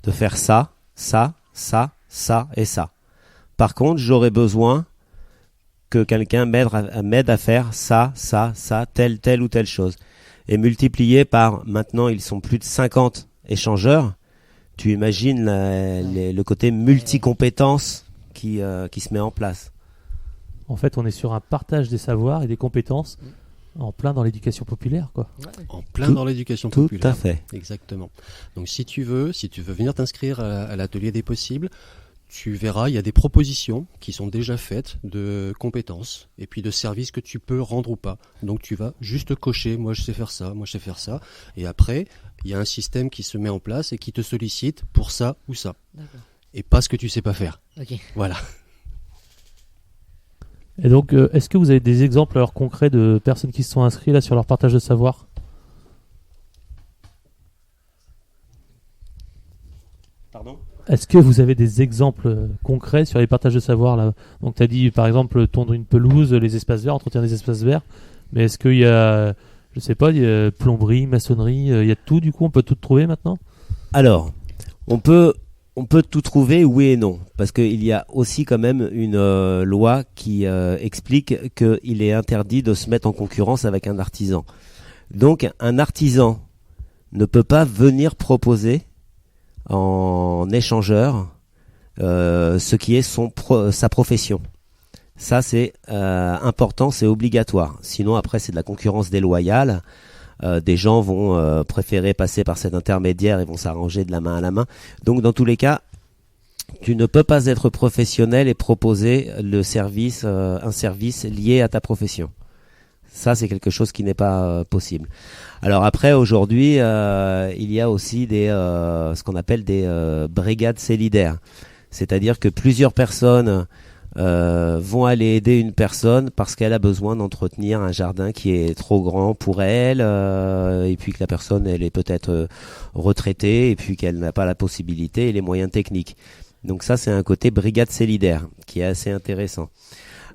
de faire ça, ça, ça, ça et ça. Par contre, j'aurais besoin que quelqu'un m'aide à faire ça, telle ou telle chose. Et multiplié par, maintenant ils sont plus de 50 échangeurs, tu imagines le côté multi-compétences qui se met en place. En fait, on est sur un partage des savoirs et des compétences en plein dans l'éducation populaire, quoi. En plein dans l'éducation populaire. Tout à fait. Exactement. Donc si tu veux venir t'inscrire à l'atelier des possibles, tu verras, il y a des propositions qui sont déjà faites de compétences et puis de services que tu peux rendre ou pas. Donc tu vas juste cocher, moi je sais faire ça, moi je sais faire ça. Et après, il y a un système qui se met en place et qui te sollicite pour ça ou ça. D'accord. Et pas ce que tu sais pas faire. Ok. Voilà. Et donc, est-ce que vous avez des exemples alors concrets de personnes qui se sont inscrites là sur leur partage de savoir ? Pardon ? Est-ce que vous avez des exemples concrets sur les partages de savoir là ? Donc tu as dit par exemple tondre une pelouse, les espaces verts, entretien des espaces verts, mais est-ce qu'il y a, je sais pas, il y a plomberie, maçonnerie, il y a tout du coup, on peut tout trouver maintenant ? Alors, on peut tout trouver, oui et non, parce qu'il y a aussi quand même une loi qui explique qu'il est interdit de se mettre en concurrence avec un artisan. Donc un artisan ne peut pas venir proposer en échangeur ce qui est sa profession. Ça c'est important, c'est obligatoire. Sinon après c'est de la concurrence déloyale. Des gens vont préférer passer par cet intermédiaire et vont s'arranger de la main à la main. Donc dans tous les cas, tu ne peux pas être professionnel et proposer un service lié à ta profession. Ça, c'est quelque chose qui n'est pas possible. Alors après, aujourd'hui, il y a aussi ce qu'on appelle des brigades solidaires. C'est-à-dire que plusieurs personnes vont aller aider une personne parce qu'elle a besoin d'entretenir un jardin qui est trop grand pour elle, et puis que la personne, elle est peut-être retraitée, et puis qu'elle n'a pas la possibilité et les moyens techniques. Donc ça, c'est un côté brigade solidaire qui est assez intéressant.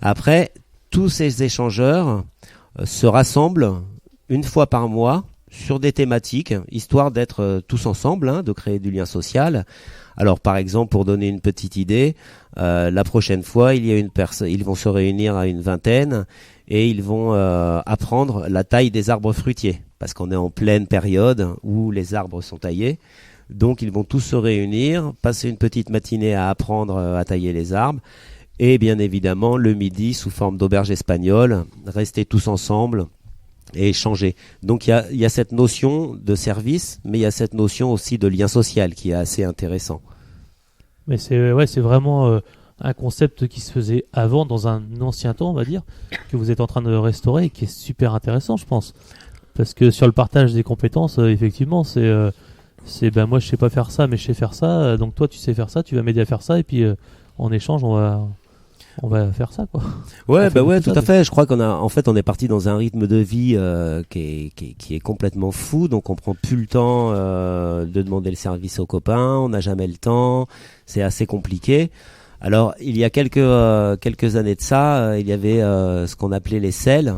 Après, tous ces échangeurs se rassemblent une fois par mois sur des thématiques, histoire d'être tous ensemble, de créer du lien social. Alors par exemple, pour donner une petite idée, la prochaine fois, ils vont se réunir à une vingtaine et ils vont apprendre la taille des arbres fruitiers, parce qu'on est en pleine période où les arbres sont taillés. Donc ils vont tous se réunir, passer une petite matinée à apprendre à tailler les arbres. Et bien évidemment, le midi, sous forme d'auberge espagnole, rester tous ensemble et échanger. Donc il y a cette notion de service, mais il y a cette notion aussi de lien social qui est assez intéressant. Mais c'est vraiment un concept qui se faisait avant, dans un ancien temps, on va dire, que vous êtes en train de restaurer et qui est super intéressant, je pense. Parce que sur le partage des compétences, effectivement, c'est moi je sais pas faire ça, mais je sais faire ça. Donc toi tu sais faire ça, tu vas m'aider à faire ça, et puis en échange on va faire ça, quoi. Ouais, tout à fait. Je crois on est parti dans un rythme de vie qui est complètement fou. Donc on prend plus le temps de demander le service aux copains. On n'a jamais le temps. C'est assez compliqué. Alors il y a quelques années de ça, il y avait ce qu'on appelait les CEL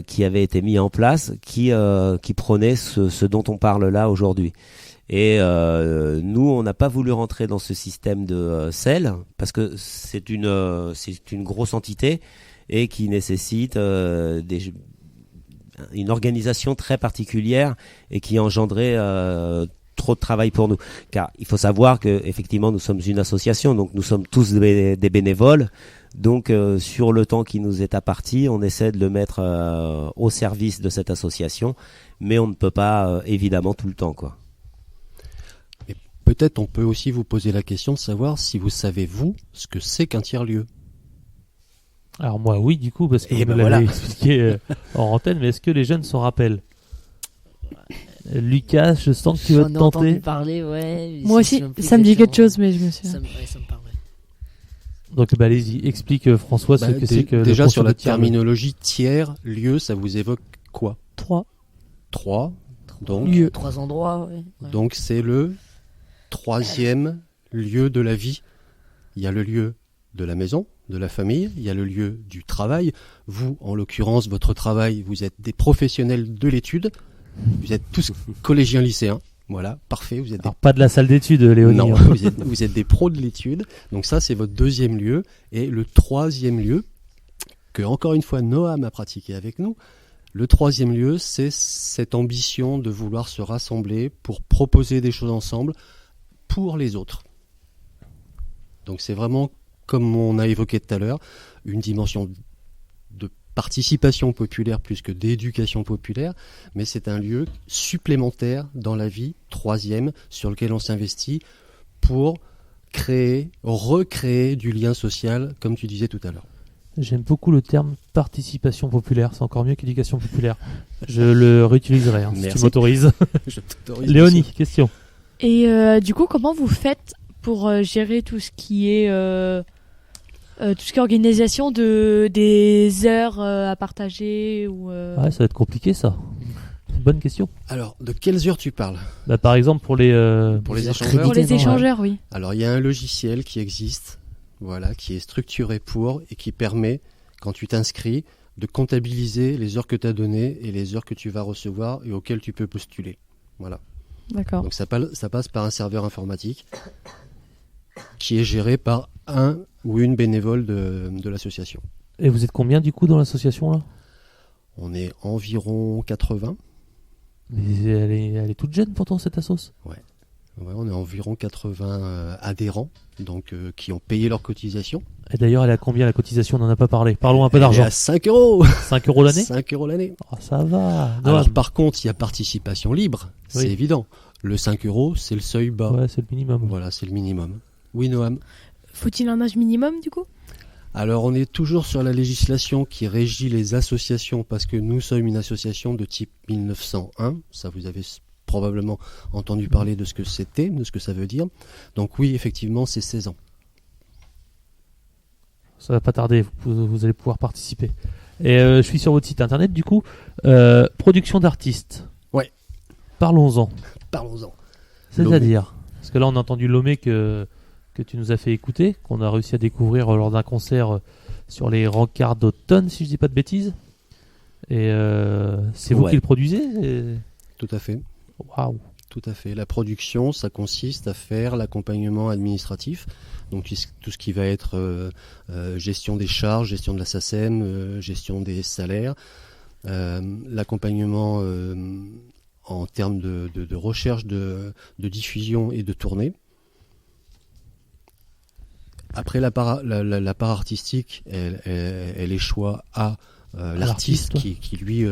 qui avaient été mis en place, qui prenaient ce dont on parle là aujourd'hui. Et nous, on n'a pas voulu rentrer dans ce système de CEL parce que c'est une grosse entité et qui nécessite une organisation très particulière et qui engendrait trop de travail pour nous. Car il faut savoir que effectivement nous sommes une association, donc nous sommes tous des bénévoles. Donc sur le temps qui nous est imparti, on essaie de le mettre au service de cette association, mais on ne peut pas évidemment tout le temps, quoi. Et peut-être on peut aussi vous poser la question de savoir si vous savez vous ce que c'est qu'un tiers-lieu. Alors moi oui du coup parce que vous me l'avez expliqué en antenne, mais est-ce que les jeunes s'en rappellent? Lucas, je sens que tu vas te J'en ai entendu tenter. parler, ouais. Moi aussi, ça me dit quelque chose, mais je me souviens. Ça me parle, ouais. Donc bah, allez-y, explique François ce que c'est que le déjà concept sur la de tiers-lieu. terminologie tiers-lieu, ça vous évoque quoi? 3. Donc lieux. 3 endroits, ouais. Donc c'est le 3e lieu de la vie. Il y a le lieu de la maison, de la famille, il y a le lieu du travail. Vous, en l'occurrence, votre travail, vous êtes des professionnels de l'étude. Vous êtes tous collégiens lycéens. Voilà, parfait. Vous êtes Alors pas de la salle d'études, Léonie. Non, hein. vous êtes des pros de l'étude. Donc ça, c'est votre 2e lieu. Et le 3e lieu, que encore une fois Noam a pratiqué avec nous, le 3e lieu, c'est cette ambition de vouloir se rassembler pour proposer des choses ensemble pour les autres. Donc c'est vraiment, comme on a évoqué tout à l'heure, une dimension de participation populaire plus que d'éducation populaire, mais c'est un lieu supplémentaire dans la vie, 3e, sur lequel on s'investit pour recréer du lien social, comme tu disais tout à l'heure. J'aime beaucoup le terme participation populaire, c'est encore mieux qu'éducation populaire. Je le réutiliserai si Merci. tu m'autorises. Je t'autorise. Léonie, question. Et du coup, comment vous faites pour gérer tout ce qui est organisation des heures à partager ou Ouais, ça va être compliqué ça. C'est une bonne question. Alors, de quelles heures tu parles? Bah, par exemple pour les échangeurs. pour les échangeurs, oui. Alors, il y a un logiciel qui existe, voilà, qui est structuré pour et qui permet, quand tu t'inscris, de comptabiliser les heures que tu as données et les heures que tu vas recevoir et auxquelles tu peux postuler. Voilà. D'accord. Donc ça passe par un serveur informatique qui est géré par un ou une bénévole de l'association. Et vous êtes combien du coup dans l'association là? On est environ 80. Mais elle est toute jeune pourtant cette assoce. Ouais, on est environ 80 adhérents, donc qui ont payé leur cotisation. Et d'ailleurs elle est à combien la cotisation? On n'en a pas parlé. Parlons un peu d'argent. Elle est à 5 euros. 5 euros l'année? 5 euros l'année. Oh, ça va. Alors par contre, il y a participation libre, c'est Oui. évident. Le 5 euros, c'est le seuil bas. Ouais, c'est le minimum. Voilà, c'est le minimum. Oui, Noam? Faut-il un âge minimum du coup? Alors on est toujours sur la législation qui régit les associations parce que nous sommes une association de type 1901. Ça, vous avez probablement entendu parler de ce que c'était, de ce que ça veut dire. Donc oui, effectivement, c'est 16 ans. Ça va pas tarder, vous allez pouvoir participer. Et je suis sur votre site internet du coup. Production d'artistes. Ouais. Parlons-en. Parlons-en. C'est-à-dire, parce que là on a entendu Lomé que tu nous as fait écouter, qu'on a réussi à découvrir lors d'un concert sur les rencarts d'automne, si je dis pas de bêtises. Et c'est vous Ouais. qui le produisez Tout à fait. Waouh. Tout à fait. La production, ça consiste à faire l'accompagnement administratif. Donc tout ce qui va être gestion des charges, gestion de la SACEM, gestion des salaires, l'accompagnement en termes de recherche, de diffusion et de tournée. Après la part artistique, elle échoit à l'artiste qui lui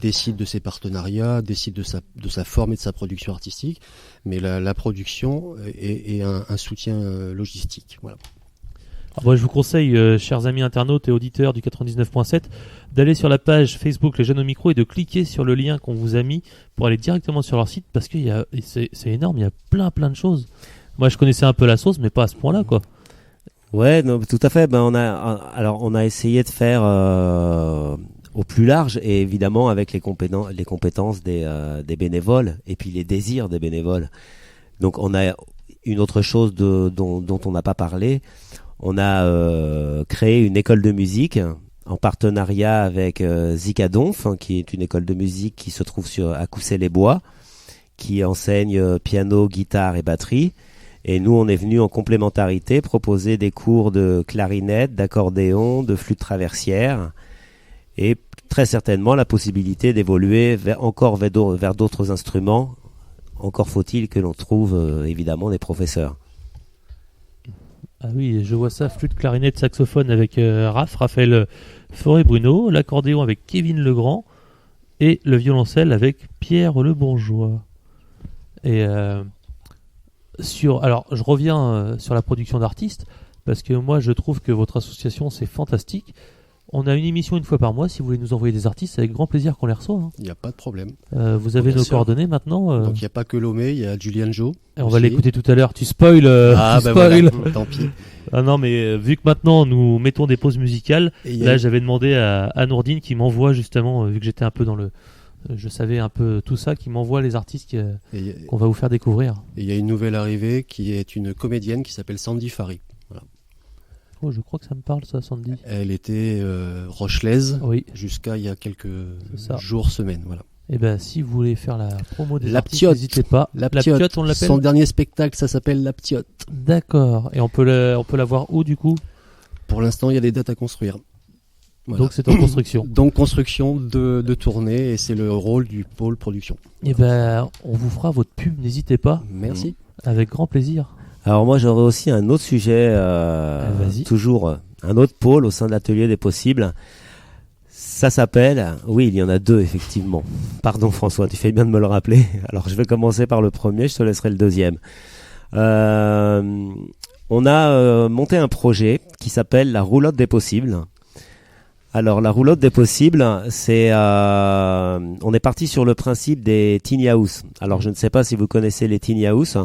décide de ses partenariats, décide de sa forme et de sa production artistique, mais la production est un soutien logistique. Voilà. Alors moi, je vous conseille, chers amis internautes et auditeurs du 99.7, d'aller sur la page Facebook Les Jeunes au Micro et de cliquer sur le lien qu'on vous a mis pour aller directement sur leur site parce que c'est énorme, il y a plein de choses. Moi, je connaissais un peu la sauce, mais pas à ce point-là, quoi. Ouais, non, tout à fait. Ben on a essayé de faire au plus large et évidemment avec les compétences des bénévoles et puis les désirs des bénévoles. Donc on a une autre chose dont on n'a pas parlé. On a créé une école de musique en partenariat avec Zikadonf, qui est une école de musique qui se trouve à Coussay-les-Bois, qui enseigne piano, guitare et batterie. Et nous, on est venu en complémentarité proposer des cours de clarinette, d'accordéon, de flûte traversière et très certainement la possibilité d'évoluer vers d'autres instruments. Encore faut-il que l'on trouve évidemment des professeurs. Ah oui, je vois ça, flûte, clarinette, saxophone avec Raphaël Forêt-Bruno, l'accordéon avec Kevin Legrand et le violoncelle avec Pierre Le Bourgeois. Et alors, je reviens sur la production d'artistes, parce que moi, je trouve que votre association, c'est fantastique. On a une émission une fois par mois. Si vous voulez nous envoyer des artistes, c'est avec grand plaisir qu'on les reçoit. Hein. Il n'y a pas de problème. Vous avez nos coordonnées maintenant. Donc il n'y a pas que Lomé, il y a Julian Joe. Et on va l'écouter tout à l'heure. Tu spoil. Voilà. Tant pis. Ah non, mais vu que maintenant nous mettons des pauses musicales, là j'avais demandé à Nourdine qui m'envoie justement, vu que j'étais un peu je savais un peu tout ça, qui m'envoie les artistes qu'on va vous faire découvrir. Et il y a une nouvelle arrivée qui est une comédienne qui s'appelle Sandy Fari. Voilà. Oh, je crois que ça me parle, ça, Sandy. Elle était rochelaise jusqu'à il y a quelques jours, semaines. Voilà. Et ben, si vous voulez faire la promo des La artistes, Ptiote. n'hésitez pas. La Ptiote, on l'appelle. Son dernier spectacle, ça s'appelle La Ptiote. D'accord. Et on peut la voir où, du coup? Pour l'instant, il y a des dates à construire. Voilà. Donc c'est en construction. Donc construction de tournée, et c'est le rôle du pôle production. Et ben, on vous fera votre pub, n'hésitez pas. Merci. Avec grand plaisir. Alors moi j'aurais aussi un autre sujet, toujours un autre pôle au sein de l'atelier des possibles. Ça s'appelle, oui il y en a deux effectivement. Pardon François, tu fais bien de me le rappeler. Alors je vais commencer par le premier, je te laisserai le deuxième. On a monté un projet qui s'appelle la roulotte des possibles. Alors la roulotte des possibles, c'est on est parti sur le principe des tiny house. Alors je ne sais pas si vous connaissez les tiny house.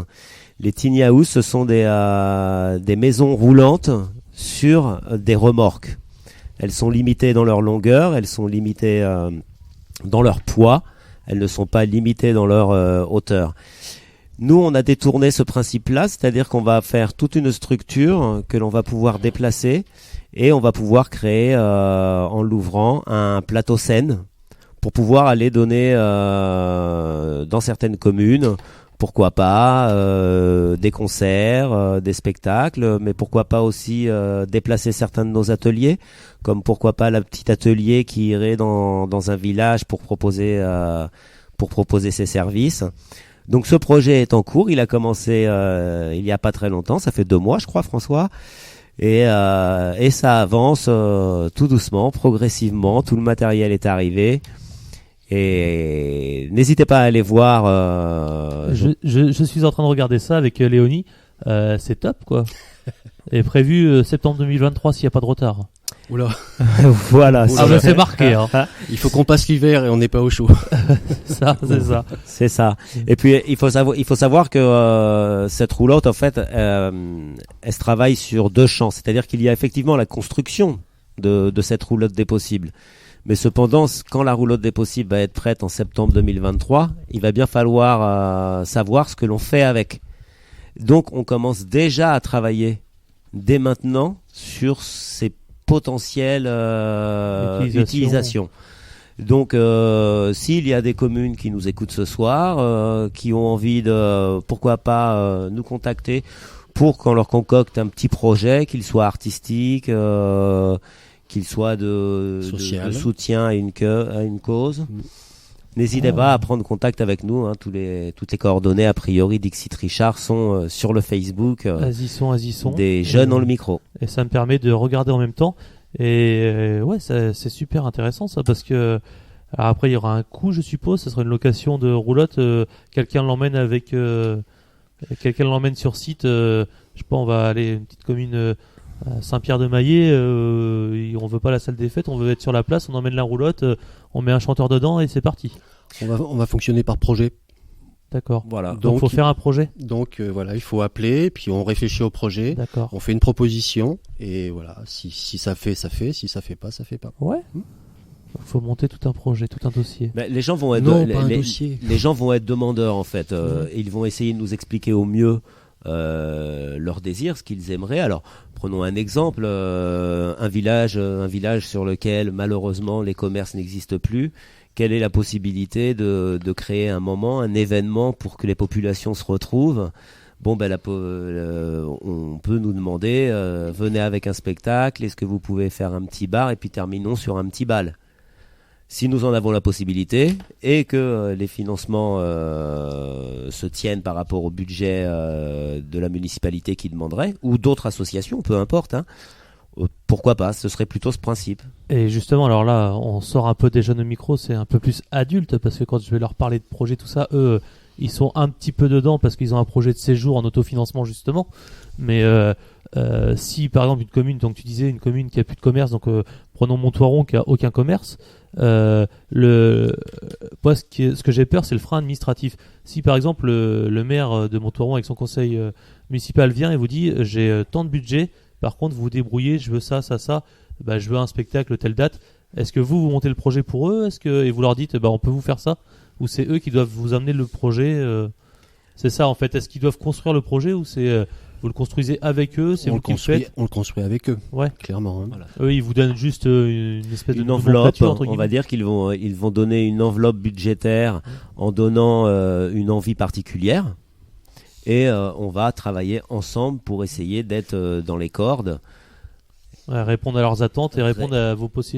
Les tiny house, ce sont des maisons roulantes sur des remorques. Elles sont limitées dans leur longueur, elles sont limitées dans leur poids, elles ne sont pas limitées dans leur hauteur. Nous, on a détourné ce principe-là, c'est-à-dire qu'on va faire toute une structure que l'on va pouvoir déplacer et on va pouvoir créer en l'ouvrant un plateau scène pour pouvoir aller donner dans certaines communes, pourquoi pas des concerts, des spectacles, mais pourquoi pas aussi déplacer certains de nos ateliers, comme pourquoi pas la petite atelier qui irait dans un village pour proposer ses services. Donc ce projet est en cours, il a commencé il y a pas très longtemps, ça fait 2 mois je crois François, et ça avance tout doucement, progressivement, tout le matériel est arrivé. Et n'hésitez pas à aller voir. Je suis en train de regarder ça avec Léonie. C'est top, quoi. Et prévu septembre 2023 s'il n'y a pas de retard. Oula. Voilà. Ah bah c'est marqué. Hein. Il faut qu'on passe l'hiver et on n'est pas au chaud. Ça, c'est ça. C'est ça. Et puis il faut savoir que cette roulotte, en fait, elle se travaille sur 2 champs. C'est-à-dire qu'il y a effectivement la construction de cette roulotte des possibles. Mais cependant, quand la roulotte des possibles va être prête en septembre 2023, il va bien falloir savoir ce que l'on fait avec. Donc, on commence déjà à travailler dès maintenant sur ces potentielles utilisations. Donc, s'il y a des communes qui nous écoutent ce soir, qui ont envie de, pourquoi pas, nous contacter pour qu'on leur concocte un petit projet, qu'il soit artistique, qu'il soit de soutien à une cause. N'hésitez pas à prendre contact avec nous. Hein, toutes les coordonnées, a priori, Dixit Richard sont sur le Facebook des jeunes dans le micro. Et ça me permet de regarder en même temps. Et ouais, c'est super intéressant ça, parce que alors après il y aura un coût, je suppose. Ça sera une location de roulotte. Quelqu'un l'emmène sur site. Je sais pas, on va aller à une petite commune. Saint-Pierre-de-Maillé, on veut pas la salle des fêtes, on veut être sur la place, on emmène la roulotte, on met un chanteur dedans et c'est parti. On va fonctionner par projet. D'accord. Voilà. Donc faut faire un projet. Donc voilà, il faut appeler, puis on réfléchit au projet. D'accord. On fait une proposition et voilà, si ça fait, ça fait, si ça fait pas, ça fait pas. Ouais. Faut monter tout un projet, tout un dossier. Mais les gens vont être les gens vont être demandeurs en fait. Ils vont essayer de nous expliquer au mieux leur désir, ce qu'ils aimeraient. Alors prenons un exemple, un village sur lequel malheureusement les commerces n'existent plus. Quelle est la possibilité de créer un moment, un événement pour que les populations se retrouvent? bon ben on peut nous demander venez avec un spectacle, est-ce que vous pouvez faire un petit bar et puis terminons sur un petit bal. Si nous en avons la possibilité et que les financements se tiennent par rapport au budget de la municipalité qui demanderait, ou d'autres associations, peu importe, hein, pourquoi pas, ce serait plutôt ce principe. Et justement, alors là, on sort un peu des jeunes au micro, c'est un peu plus adulte, parce que quand je vais leur parler de projet, tout ça, eux, ils sont un petit peu dedans parce qu'ils ont un projet de séjour en autofinancement, justement. Mais si, par exemple, une commune, donc tu disais une commune qui a plus de commerce, donc prenons Montvoiron qui a aucun commerce, moi, ce que j'ai peur, c'est le frein administratif. Si, par exemple, le maire de Montvoiron avec son conseil municipal vient et vous dit j'ai tant de budget, par contre, vous vous débrouillez, je veux ça, je veux un spectacle, telle date. Est-ce que vous montez le projet pour eux et vous leur dites on peut vous faire ça? Ou c'est eux qui doivent vous amener le projet C'est ça en fait. Est-ce qu'ils doivent construire le projet ou c'est vous le construisez avec eux? C'est vous qui le faites? On le construit avec eux. Ouais, clairement. Hein. Voilà. Eux, ils vous donnent juste une espèce une de enveloppe. On va dire qu'ils vont donner une enveloppe budgétaire en donnant une envie particulière. Et on va travailler ensemble pour essayer d'être dans les cordes. Ouais, répondre à leurs attentes et répondre à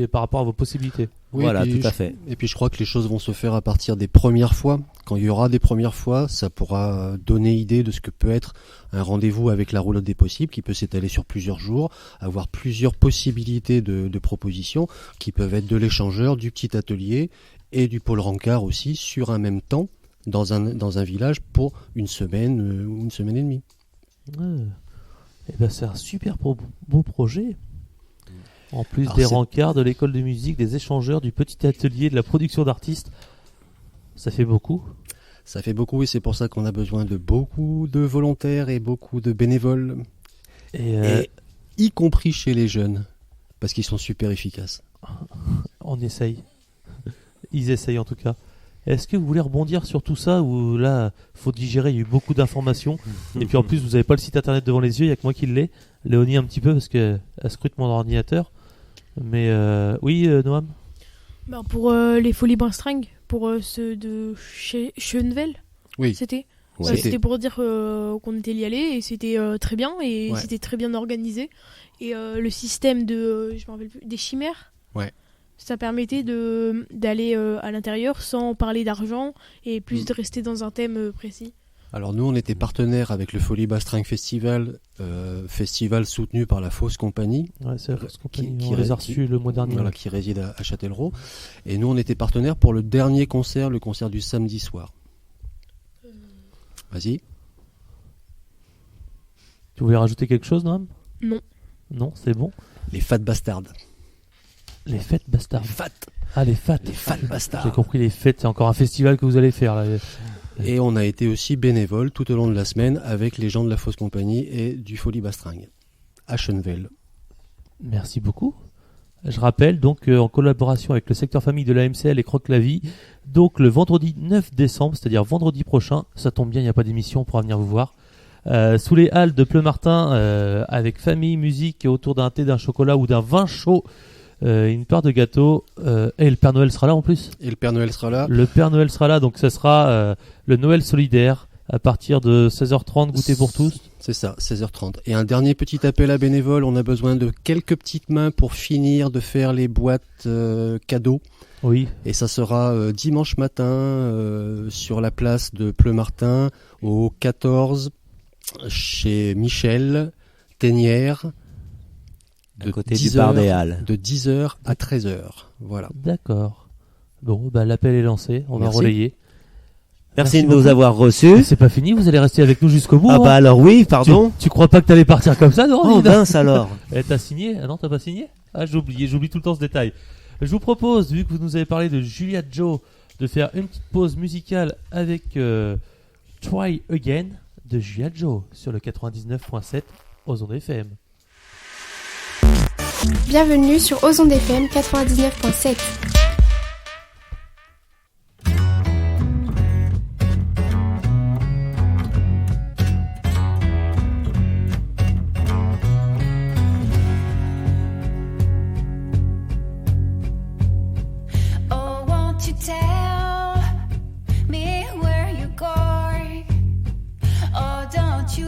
par rapport à vos possibilités. Oui, voilà, tout à fait. Et puis je crois que les choses vont se faire à partir des premières fois. Quand il y aura des premières fois, ça pourra donner idée de ce que peut être un rendez-vous avec la roulotte des possibles qui peut s'étaler sur plusieurs jours, avoir plusieurs possibilités de propositions qui peuvent être de l'échangeur, du petit atelier et du pôle rencard aussi sur un même temps dans un village pour une semaine ou une semaine et demie. Ouais. C'est un super beau projet. En plus Alors des rencarts, de l'école de musique, des échangeurs, du petit atelier, de la production d'artistes, ça fait beaucoup. Ça fait beaucoup et c'est pour ça qu'on a besoin de beaucoup de volontaires et beaucoup de bénévoles. Et y compris chez les jeunes, parce qu'ils sont super efficaces. On essaye. Ils essayent en tout cas. Est-ce que vous voulez rebondir sur tout ça ou là, faut digérer, il y a eu beaucoup d'informations. Et puis en plus, vous n'avez pas le site internet devant les yeux, il n'y a que moi qui l'ai. Léonie un petit peu parce qu'elle scrute mon ordinateur. Mais oui, Noam. Pour les Folies Bastringues, pour ceux de Schönvel, oui. C'était Ouais. C'était pour dire qu'on était y aller et c'était très bien et Ouais. c'était très bien organisé. Et le système je me rappelle plus, des chimères, ouais. Ça permettait d'aller à l'intérieur sans parler d'argent et plus de rester dans un thème précis. Alors nous, on était partenaire avec le Folies Bastringues Festival, festival soutenu par la Fausse Compagnie. Ouais, c'est la Fausse Compagnie. On les a reçus le mois dernier. Voilà, qui réside à Châtellerault. Et nous, on était partenaire pour le dernier concert, le concert du samedi soir. Vas-y. Tu voulais rajouter quelque chose, Noam? Non. Non, c'est bon. Les Fat Bastards. Les Fêtes Bastards. Les Fat. Ah, les Fat. Les Fat Bastards. J'ai compris, les Fêtes, c'est encore un festival que vous allez faire là. Et on a été aussi bénévole tout au long de la semaine avec les gens de la Fausse Compagnie et du Folies Bastringues à Schönvel. Merci beaucoup. Je rappelle donc en collaboration avec le secteur famille de la MCL et Croque-la-Vie, donc le vendredi 9 décembre, c'est-à-dire vendredi prochain, ça tombe bien, il n'y a pas d'émission, on pourra venir vous voir, sous les halles de Pleumartin, avec famille, musique, autour d'un thé, d'un chocolat ou d'un vin chaud, une part de gâteau, et le Père Noël sera là en plus. Et le Père Noël sera là. Le Père Noël sera là, donc ce sera le Noël solidaire à partir de 16h30, goûter pour tous. C'est ça, 16h30. Et un dernier petit appel à bénévoles, on a besoin de quelques petites mains pour finir de faire les boîtes cadeaux. Oui. Et ça sera dimanche matin sur la place de Pleumartin au 14 chez Michel Ténière. À côté du bar des Halles. De 10h à 13h. Voilà. D'accord. Bon, l'appel est lancé, on va relayer. Merci de nous avoir reçus. C'est pas fini, vous allez rester avec nous jusqu'au bout. Ah bah alors oui, pardon. Tu crois pas que t'allais partir comme ça, non? Oh mince alors. T'as signé? Ah non, t'as pas signé? Ah, j'oublie tout le temps ce détail. Je vous propose, vu que vous nous avez parlé de Julia Joe, de faire une petite pause musicale avec Try Again de Julia Joe sur le 99.7 Ozon FM. Bienvenue sur Ozon FM 99.7. Tell me where you're going. Oh, don't you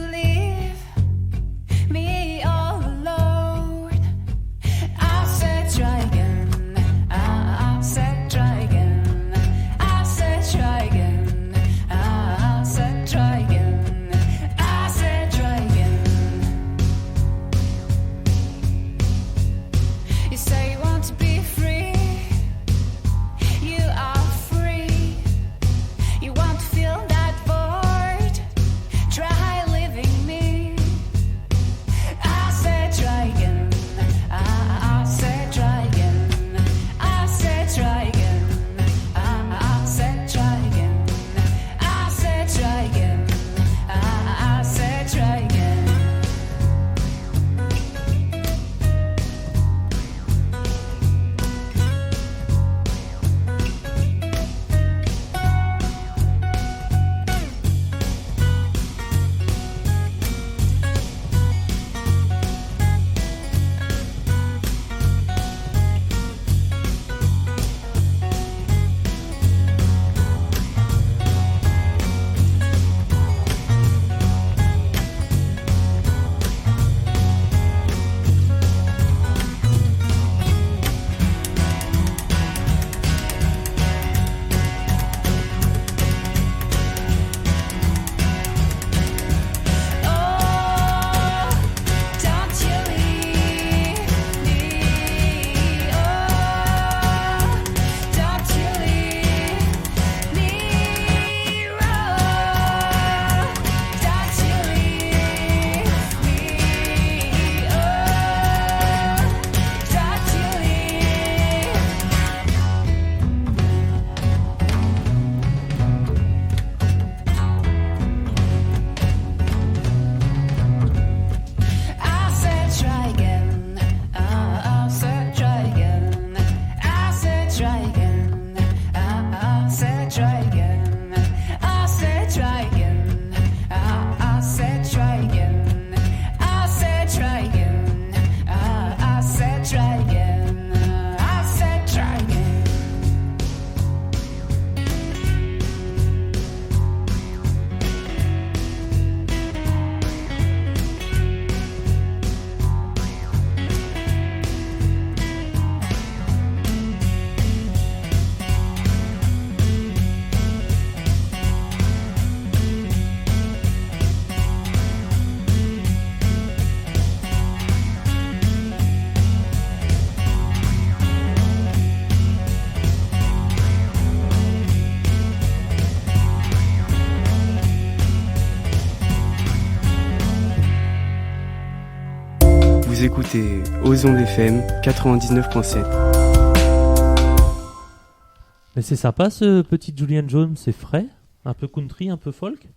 Vous écoutez Ozon FM 99.7. Mais c'est sympa ce petit Julian Jones, c'est frais, un peu country, un peu folk.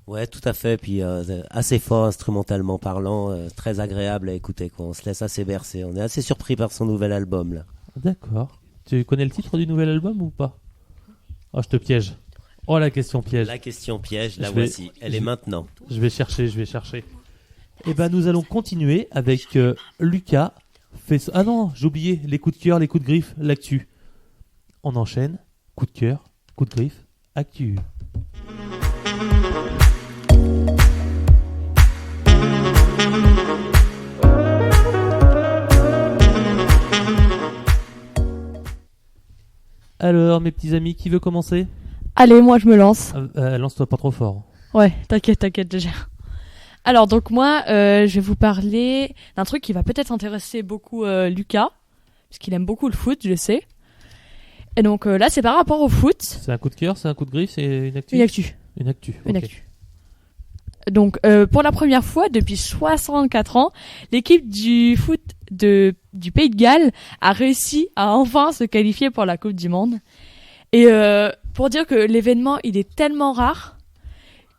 Ouais, tout à fait. Puis assez fort instrumentalement parlant, très agréable à écouter, quoi. On se laisse assez bercer. On est assez surpris par son nouvel album là. D'accord. Tu connais le titre du nouvel album ou pas? Oh, je te piège. Oh, la question piège. La question piège, la voici. Elle est maintenant. Je vais chercher. Et ben nous allons continuer avec Lucas. Ah non, j'ai oublié les coups de cœur, les coups de griffe, l'actu. On enchaîne. Coup de cœur, coup de griffe, actu. Alors, mes petits amis, qui veut commencer? Allez, moi je me lance. Lance-toi pas trop fort. Ouais, t'inquiète, je gère. Alors, donc moi, je vais vous parler d'un truc qui va peut-être intéresser beaucoup Lucas, parce qu'il aime beaucoup le foot, je sais. Et donc là, c'est par rapport au foot. C'est un coup de cœur, c'est un coup de griffe, c'est une actu? Une actu. Une actu. Donc, pour la première fois depuis 64 ans, l'équipe du foot du Pays de Galles a réussi à enfin se qualifier pour la Coupe du Monde. Et pour dire que l'événement, il est tellement rare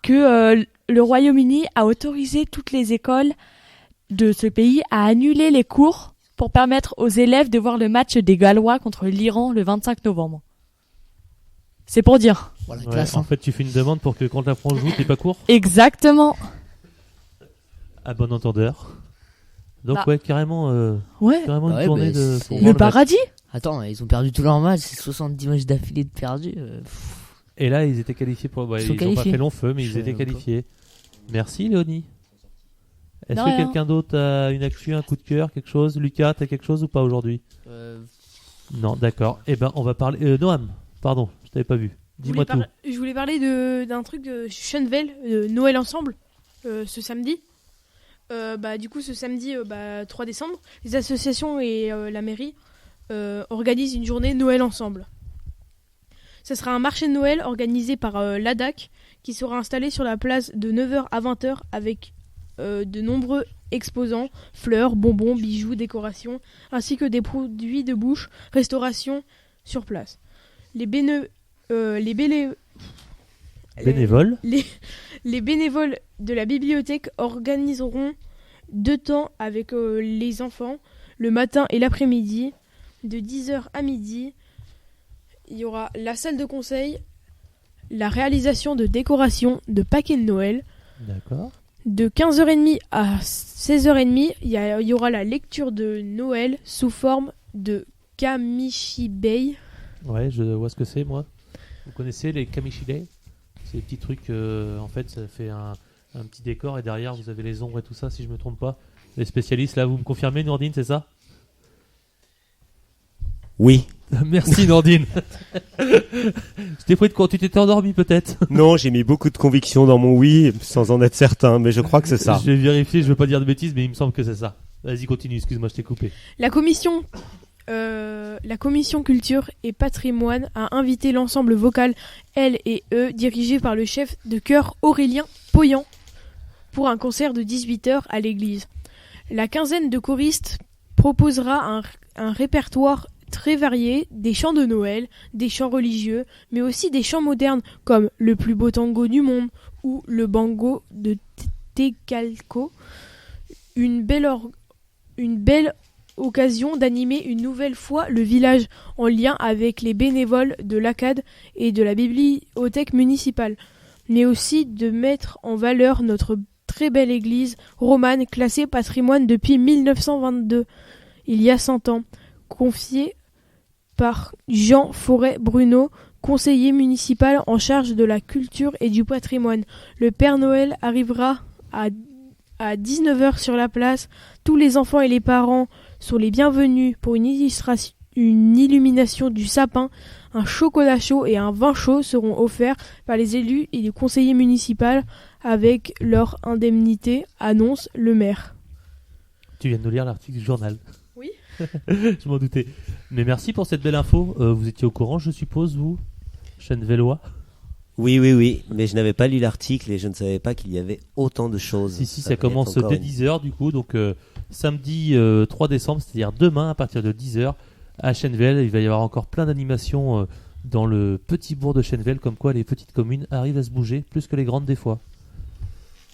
que le Royaume-Uni a autorisé toutes les écoles de ce pays à annuler les cours pour permettre aux élèves de voir le match des Gallois contre l'Iran le 25 novembre. C'est pour dire. Voilà, Ouais, classe, en fait, tu fais une demande pour que quand la France joue, t'es pas court. Exactement. À bon entendeur. Donc Bah. ouais, carrément Bah une ouais, tournée bah, de... c'est- pour Le voir match. paradis. Attends, ils ont perdu tous leurs matchs, c'est 70 matchs d'affilée de perdus. Et là, ils étaient qualifiés pour... Ouais, Ils ils sont ont pas qualifiés. fait long feu, mais ils Je étaient sais pas. qualifiés. Merci, Léonie. Est-ce De que rien. quelqu'un d'autre a une actu, un coup de cœur, quelque chose? Lucas, t'as quelque chose ou pas aujourd'hui? Non, d'accord. Eh ben, on va parler... Noam, pardon, je t'avais pas vu. Dis-moi tout. Je voulais parler d'un truc de Chenvel, Noël ensemble, ce samedi. Du coup, ce samedi 3 décembre, les associations et la mairie organisent une journée Noël ensemble. Ce sera un marché de Noël organisé par l'ADAC qui sera installé sur la place de 9h à 20h avec de nombreux exposants, fleurs, bonbons, bijoux, décorations, ainsi que des produits de bouche, restauration sur place. Les bénévoles de la bibliothèque organiseront 2 temps avec les enfants, le matin et l'après-midi, de 10h à midi. Il y aura la salle de conseil, la réalisation de décorations de paquets de Noël. D'accord. De 15h30 à 16h30, il y aura la lecture de Noël sous forme de kamishibai. Ouais, je vois ce que c'est, moi. Vous connaissez les kamishibai? C'est des petits trucs, en fait, ça fait un petit décor et derrière, vous avez les ombres et tout ça, si je me trompe pas. Les spécialistes, là, vous me confirmez, Nordine, c'est ça? Oui. Merci, Nordine. Je t'ai pris de quoi? Tu t'étais endormi, peut-être? Non, j'ai mis beaucoup de conviction dans mon oui, sans en être certain, mais je crois que c'est ça. Je vais vérifier, je veux pas dire de bêtises, mais il me semble que c'est ça. Vas-y, continue, excuse-moi, je t'ai coupé. La commission culture et patrimoine a invité l'ensemble vocal Elle et Eux, dirigé par le chef de chœur Aurélien Poyan, pour un concert de 18h à l'église. La quinzaine de choristes proposera un répertoire très varié, des chants de Noël, des chants religieux, mais aussi des chants modernes comme Le plus beau tango du monde ou le bango de Tecalco. Une belle occasion d'animer une nouvelle fois le village en lien avec les bénévoles de l'ACAD et de la bibliothèque municipale, mais aussi de mettre en valeur notre très belle église romane classée patrimoine depuis 1922, il y a 100 ans, confiée par Jean Forêt-Bruno, conseiller municipal en charge de la culture et du patrimoine. Le Père Noël arrivera à 19h sur la place. Tous les enfants et les parents sont les bienvenus pour une illumination du sapin. Un chocolat chaud et un vin chaud seront offerts par les élus et les conseillers municipaux avec leur indemnité, annonce le maire. Tu viens de nous lire l'article du journal. Oui. Je m'en doutais. Mais merci pour cette belle info. Vous étiez au courant, je suppose, vous, Chenvellois? Oui, mais je n'avais pas lu l'article et je ne savais pas qu'il y avait autant de choses. Si, ça commence dès 10h du coup, donc samedi 3 décembre, c'est-à-dire demain à partir de 10h à Chennevel. Il va y avoir encore plein d'animations dans le petit bourg de Chennevel, comme quoi les petites communes arrivent à se bouger plus que les grandes des fois.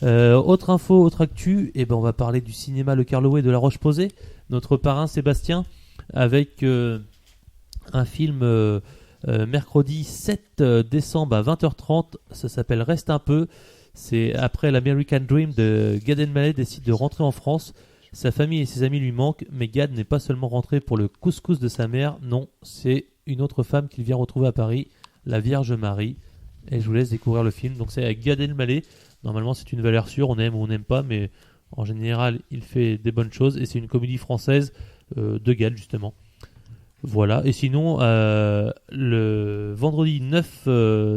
Autre info, autre actu, on va parler du cinéma Le Carlouet de La Roche-Posay. Notre parrain Sébastien avec un film mercredi 7 décembre à 20h30. Ça s'appelle Reste un peu. C'est après l'American Dream de Gad Elmaleh décide de rentrer en France. Sa famille et ses amis lui manquent, mais Gad n'est pas seulement rentré pour le couscous de sa mère. Non, c'est une autre femme qu'il vient retrouver à Paris, la Vierge Marie. Et je vous laisse découvrir le film. Donc c'est avec Gad Elmaleh. Normalement c'est une valeur sûre, on aime ou on n'aime pas, mais en général il fait des bonnes choses. Et c'est une comédie française de Gad justement. Voilà, et sinon le vendredi 9,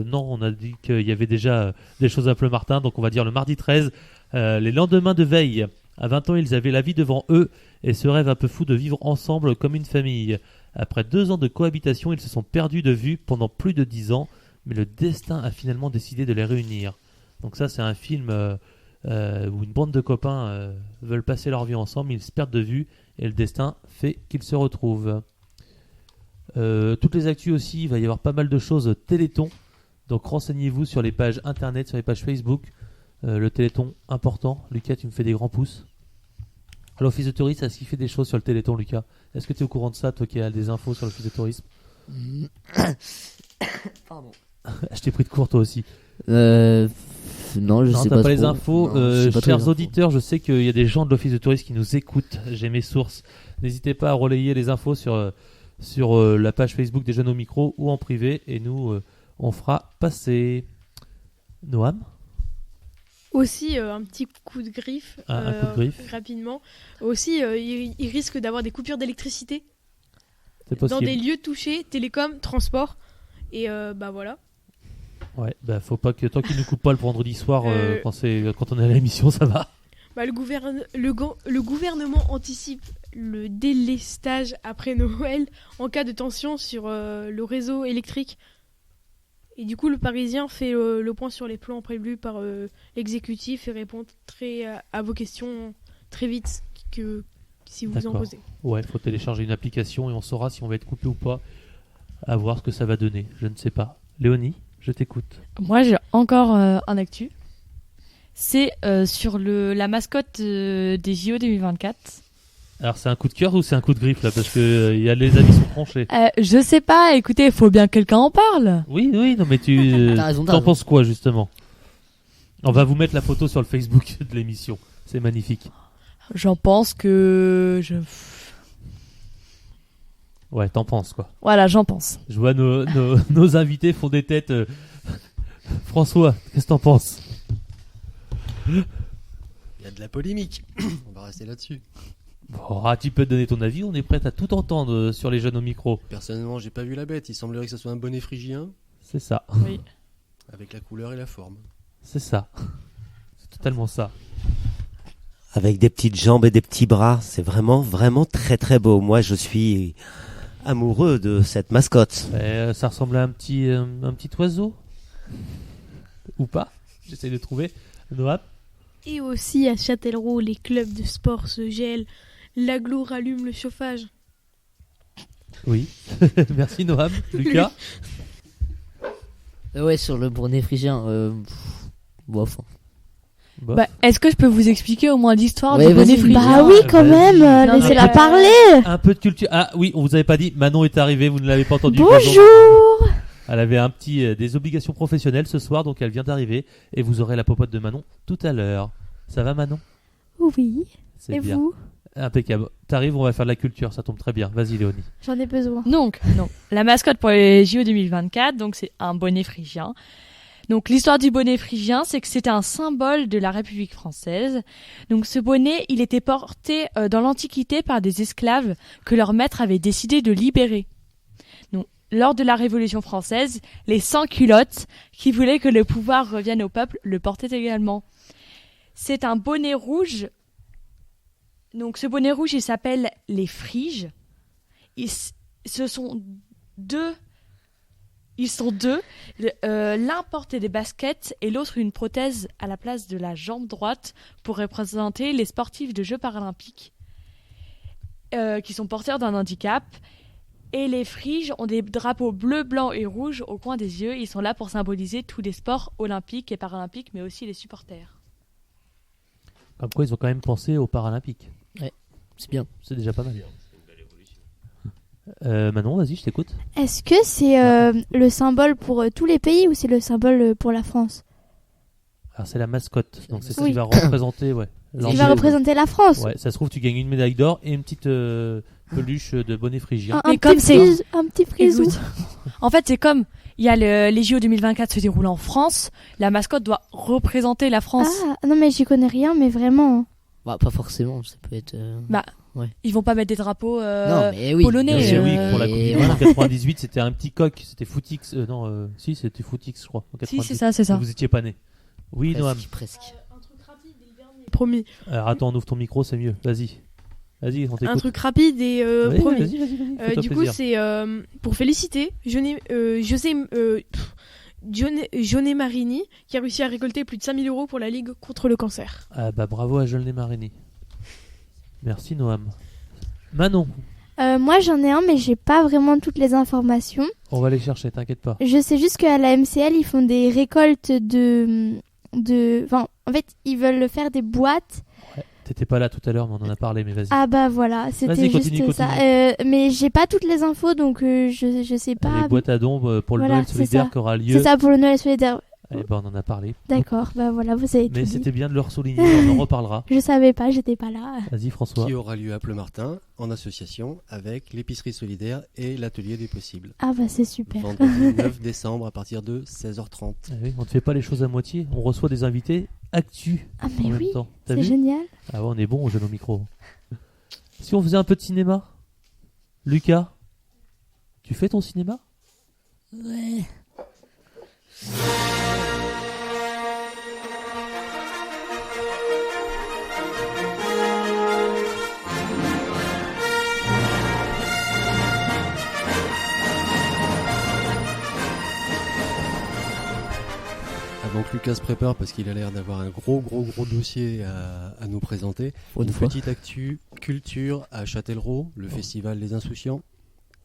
non, on a dit qu'il y avait déjà des choses à Pleumartin, donc on va dire le mardi 13, les lendemains de veille. À 20 ans, ils avaient la vie devant eux et ce rêve un peu fou de vivre ensemble comme une famille. Après 2 ans de cohabitation, ils se sont perdus de vue pendant plus de 10 ans, mais le destin a finalement décidé de les réunir. Donc ça, c'est un film où une bande de copains veulent passer leur vie ensemble, ils se perdent de vue et le destin fait qu'ils se retrouvent. Toutes les actus aussi, il va y avoir pas mal de choses Téléthon, donc renseignez-vous sur les pages internet, sur les pages Facebook. Le Téléthon important. Lucas, tu me fais des grands pouces. À l'office de tourisme, est-ce qu'il fait des choses sur le Téléthon, Lucas? Est-ce que tu es au courant de ça, toi qui as des infos sur l'office de tourisme? Pardon. Je t'ai pris de court toi aussi. Non, je sais pas. T'as pas trop. les infos. Non, chers auditeurs, je sais qu'il y a des gens de l'office de tourisme qui nous écoutent. J'ai mes sources. N'hésitez pas à relayer les infos sur la page Facebook des Jeunes au Micro ou en privé et nous on fera passer. Noam? Aussi, un petit coup de griffe, Un coup de griffe. rapidement. Aussi, il risque d'avoir des coupures d'électricité C'est possible. dans des lieux touchés, télécom, transport. Et voilà. Ouais, faut pas que tant qu'il ne coupe pas le vendredi soir quand on est à l'émission, ça va. Le gouvernement anticipe le délestage après Noël en cas de tension sur le réseau électrique. Et du coup, le Parisien fait le point sur les plans prévus par l'exécutif et répond à vos questions très vite si vous en posez. Ouais, il faut télécharger une application et on saura si on va être coupé ou pas. À voir ce que ça va donner. Je ne sais pas. Léonie, je t'écoute. Moi, j'ai encore un actu. C'est sur la mascotte des JO 2024. Alors, c'est un coup de cœur ou c'est un coup de griffe là? Parce que y a les avis sont tranchés. Je sais pas, écoutez, il faut bien que quelqu'un en parle. Oui, non, mais t'en penses quoi justement? On va vous mettre la photo sur le Facebook de l'émission. C'est magnifique. J'en pense que. Ouais, t'en penses quoi? Voilà, j'en pense. Je vois nos invités font des têtes. François, qu'est-ce que t'en penses? Il y a de la polémique. On va rester là-dessus. Bon, tu peux donner ton avis, on est prêt à tout entendre sur les Jeunes au Micro. Personnellement, j'ai pas vu la bête. Il semblerait que ce soit un bonnet phrygien. C'est ça. Oui. Avec la couleur et la forme. C'est ça. C'est totalement ça. Avec des petites jambes et des petits bras, c'est vraiment, vraiment très très beau. Moi, je suis amoureux de cette mascotte. Ça ressemble à un petit oiseau. Ou pas? J'essaie de trouver. Noah. Et aussi à Châtellerault, les clubs de sport se gèlent. L'agglo rallume le chauffage. Oui. Merci Noam. Lucas. Ouais, sur le bonnet phrygien, bof. Est-ce que je peux vous expliquer au moins l'histoire du Ouais, bonnet vas-y. phrygien? Bah oui, quand même, laissez-la parler. Un peu de culture. Ah oui, on vous avait pas dit. Manon est arrivée, vous ne l'avez pas entendu. Bonjour. Elle avait des obligations professionnelles ce soir, donc elle vient d'arriver et vous aurez la popote de Manon tout à l'heure. Ça va Manon? Oui. C'est Et bien. vous? Impeccable. T'arrives, on va faire de la culture, ça tombe très bien. Vas-y Léonie. J'en ai besoin. Donc, la mascotte pour les JO 2024, donc c'est un bonnet phrygien. Donc l'histoire du bonnet phrygien, c'est que c'était un symbole de la République française. Donc ce bonnet, il était porté dans l'Antiquité par des esclaves que leur maître avait décidé de libérer. Donc lors de la Révolution française, les sans-culottes qui voulaient que le pouvoir revienne au peuple le portaient également. C'est un bonnet rouge. Donc ce bonnet rouge, il s'appelle les Phryges. Ils sont deux. L'un portait des baskets et l'autre une prothèse à la place de la jambe droite pour représenter les sportifs de Jeux paralympiques. qui sont porteurs d'un handicap. Et les Friges ont des drapeaux bleu, blanc et rouge au coin des yeux. Ils sont là pour symboliser tous les sports olympiques et paralympiques, mais aussi les supporters. Comme quoi, ils ont quand même pensé aux Paralympiques. Ouais, c'est bien. C'est déjà pas mal. Manon, vas-y, je t'écoute. Est-ce que c'est le symbole pour tous les pays ou c'est le symbole pour la France? Alors, c'est la mascotte. Donc, c'est ce Oui. qui va représenter. Ouais, Il va représenter la France. Ouais, ça se trouve, tu gagnes une médaille d'or et une petite peluche de bonnet phrygien. Un petit frisou. Écoute, en fait, c'est comme il y a les JO 2024 se déroulent en France. La mascotte doit représenter la France. Ah, non, mais j'y connais rien, mais vraiment. Bah, pas forcément, ça peut être. Ouais. Ils vont pas mettre des drapeaux Non, mais oui, polonais. Bien sûr, oui, pour la Coupe du Monde en voilà. 98, c'était un petit coq. C'était Footix. Si, c'était Footix, je crois. En Si, 98. c'est ça. Vous étiez pas né. Oui, Noam. Presque. Promis. Alors, attends, on ouvre ton micro, c'est mieux. Vas-y, on t'écoute. Un truc rapide et Ouais, promis. vas-y, fais-toi Du coup, plaisir. c'est pour féliciter Joné Marini qui a réussi à récolter plus de 5 000 € pour la Ligue contre le cancer. Ah bah bravo à Jolné Marini. Merci Noam. Manon, Moi, j'en ai un, mais j'ai pas vraiment toutes les informations. on va les chercher, t'inquiète pas. Je sais juste qu'à la MCL, ils font des récoltes Enfin, en fait, ils veulent faire des boîtes. T'étais pas là tout à l'heure, mais on en a parlé, mais vas-y. Ah bah voilà, c'était Vas-y, juste continue. ça. Mais j'ai pas toutes les infos, donc je sais pas. Les boîtes à dons pour le Voilà, Noël c'est solidaire ça. qui aura lieu. C'est ça, pour le Noël solidaire. Eh ben, on en a parlé. D'accord, bah voilà, vous avez tout Mais dit. c'était bien de le ressouligner, on en reparlera. Je savais pas, j'étais pas là. Vas-y François. Qui aura lieu à Pleumartin en association avec l'épicerie solidaire et l'atelier des possibles. Ah bah c'est super. Vendredi 9 décembre à partir de 16h30. Eh oui, on ne fait pas les choses à moitié, on reçoit des invités actus Ah mais en même oui, temps. T'as c'est vu génial. Ah ouais, on est bon au jeu au micro. Si on faisait un peu de cinéma, Lucas, tu fais ton cinéma? Ouais. Donc Lucas se prépare parce qu'il a l'air d'avoir un gros dossier à nous présenter. Pour une Une fois. petite actu culture à Châtellerault, le festival des Insouciants,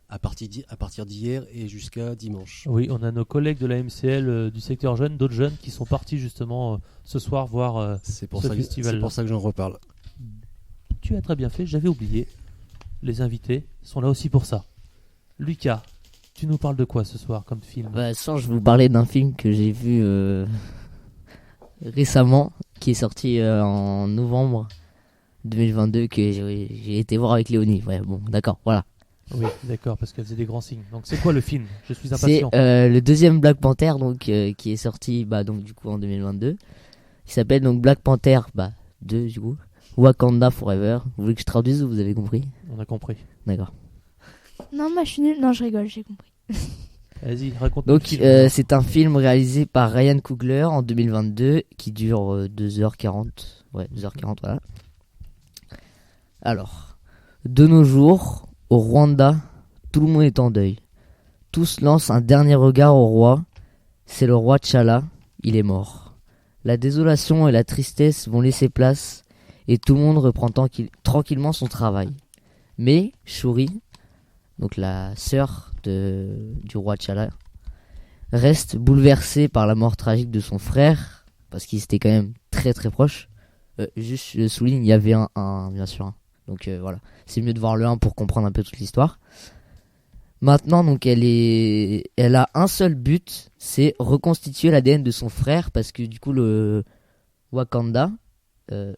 à partir d'hier et jusqu'à dimanche. Oui, on a nos collègues de la MCL du secteur jeune, d'autres jeunes qui sont partis justement ce soir voir C'est pour ce ça festival. c'est pour ça que j'en reparle. Tu as très bien fait, j'avais oublié. Les invités sont là aussi pour ça. Lucas, tu nous parles de quoi ce soir comme film? Bah, ce soir, je vais vous parler d'un film que j'ai vu récemment, qui est sorti en novembre 2022, que j'ai été voir avec Léonie. Ouais, bon, d'accord, voilà. Oui, d'accord, parce qu'elle faisait des grands signes. Donc c'est quoi le film? Je suis C'est impatient. le deuxième Black Panther, donc qui est sorti, donc du coup en 2022. Il s'appelle donc Black Panther 2 du coup. Wakanda Forever. Vous voulez que je traduise ou vous avez compris? On a compris. D'accord. Non, moi je suis nulle. Non, je rigole, j'ai compris. Vas-y, raconte-nous Donc le film. c'est un film réalisé par Ryan Coogler en 2022 qui dure 2h40. Ouais, 2h40, voilà. Alors, de nos jours, au Rwanda, tout le monde est en deuil. Tous lancent un dernier regard au roi. C'est le roi T'Challa, il est mort. La désolation et la tristesse vont laisser place et tout le monde reprend tranquillement son travail. Mais Shuri, donc la sœur du roi T'Challa, reste bouleversée par la mort tragique de son frère, parce qu'ils étaient quand même très très proches. Juste je souligne, il y avait un bien sûr. Donc voilà, c'est mieux de voir le 1 pour comprendre un peu toute l'histoire. Maintenant, donc elle a un seul but, c'est reconstituer l'ADN de son frère, parce que du coup le Wakanda, le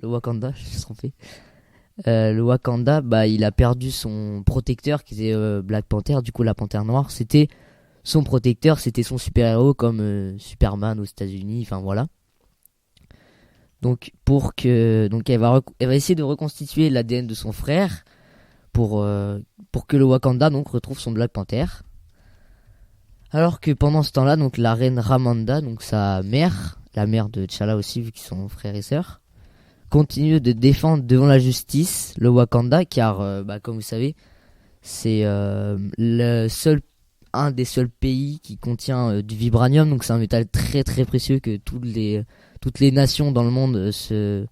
Wakanda, je me suis trompé. Le Wakanda, il a perdu son protecteur qui était Black Panther, du coup la Panthère Noire, c'était son protecteur, c'était son super-héros comme Superman aux États-Unis, enfin voilà. Donc elle va essayer de reconstituer l'ADN de son frère pour que le Wakanda donc retrouve son Black Panther. Alors que pendant ce temps-là, donc la reine Ramonda, donc sa mère, la mère de T'Challa aussi vu qu'ils sont frères et sœurs, continue de défendre devant la justice le Wakanda, car comme vous savez, c'est un des seuls pays qui contient du vibranium, donc c'est un métal très très précieux que toutes les nations dans le monde se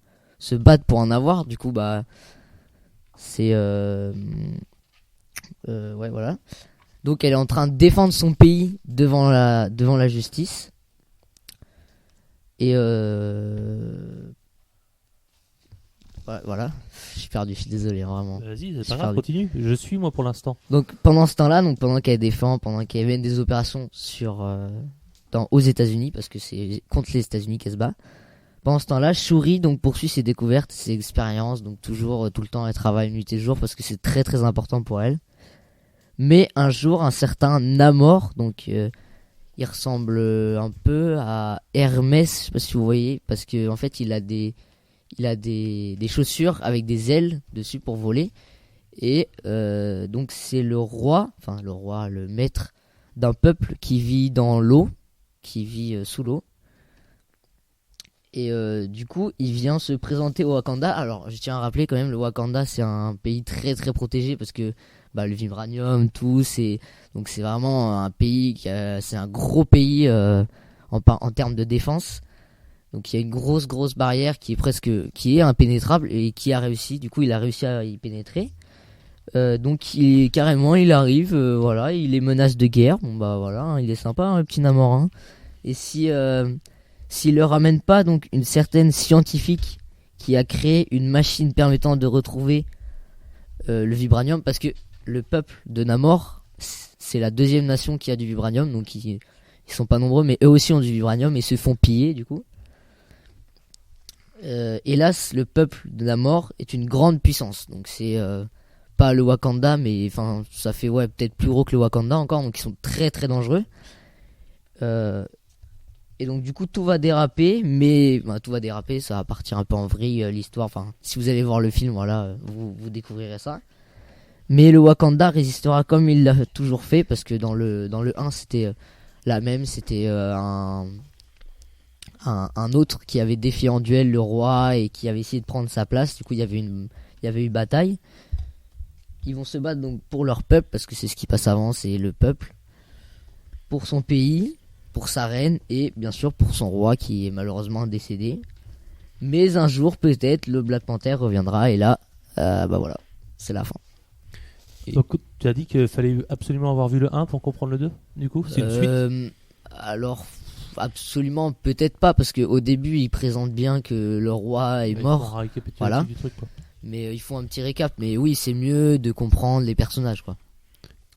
battent pour en avoir. Du coup C'est ouais, voilà. Donc elle est en train de défendre son pays devant la justice. Et voilà. Je suis perdu, je suis désolé, vraiment. Vas-y, c'est pas grave, continue. Je suis moi pour l'instant. Donc pendant ce temps-là, pendant qu'elle défend, pendant qu'elle mène des opérations aux États-Unis, parce que c'est contre les États-Unis qu'elle se bat. Pendant ce temps-là, Shuri donc poursuit ses découvertes, ses expériences, donc toujours tout le temps elle travaille nuit et jour parce que c'est très très important pour elle. Mais un jour, un certain Namor, donc il ressemble un peu à Hermès, je sais pas si vous voyez, parce que en fait il a des chaussures avec des ailes dessus pour voler. Et donc c'est le maître d'un peuple qui vit dans l'eau, qui vit sous l'eau. Et du coup, il vient se présenter au Wakanda. Alors, je tiens à rappeler quand même, le Wakanda, c'est un pays très très protégé parce que le vibranium, tout, donc c'est vraiment un pays c'est un gros pays en termes de défense. Donc il y a une grosse barrière qui est impénétrable et il a réussi à y pénétrer. Donc il arrive, voilà, il les menace de guerre. Bon bah voilà, hein, il est sympa, hein, le petit Namor. Hein. Et s'il leur ramène pas donc une certaine scientifique qui a créé une machine permettant de retrouver le vibranium, parce que le peuple de Namor, c'est la deuxième nation qui a du vibranium, donc ils sont pas nombreux, mais eux aussi ont du vibranium et se font piller du coup. Hélas, le peuple de Namor est une grande puissance, donc c'est pas le Wakanda, mais enfin ça fait peut-être plus gros que le Wakanda encore, donc ils sont très très dangereux. Et donc du coup tout va déraper, mais ça va partir un peu en vrille l'histoire. Enfin, si vous allez voir le film, voilà, vous découvrirez ça. Mais le Wakanda résistera comme il l'a toujours fait, parce que dans le 1 c'était la même, c'était un autre qui avait défié en duel le roi et qui avait essayé de prendre sa place. Du coup il y avait eu bataille. Ils vont se battre donc pour leur peuple, parce que c'est ce qui passe avant, c'est le peuple, pour son pays, pour sa reine et bien sûr pour son roi qui est malheureusement décédé. Mais un jour peut-être le Black Panther reviendra et là voilà, c'est la fin. Donc tu as dit qu'il fallait absolument avoir vu le 1 pour comprendre le 2, du coup c'est une suite. Alors absolument peut-être pas, parce qu'au début ils présentent bien que le roi est mort, voilà. Du truc, quoi. Mais ils font un petit récap, mais oui c'est mieux de comprendre les personnages, quoi.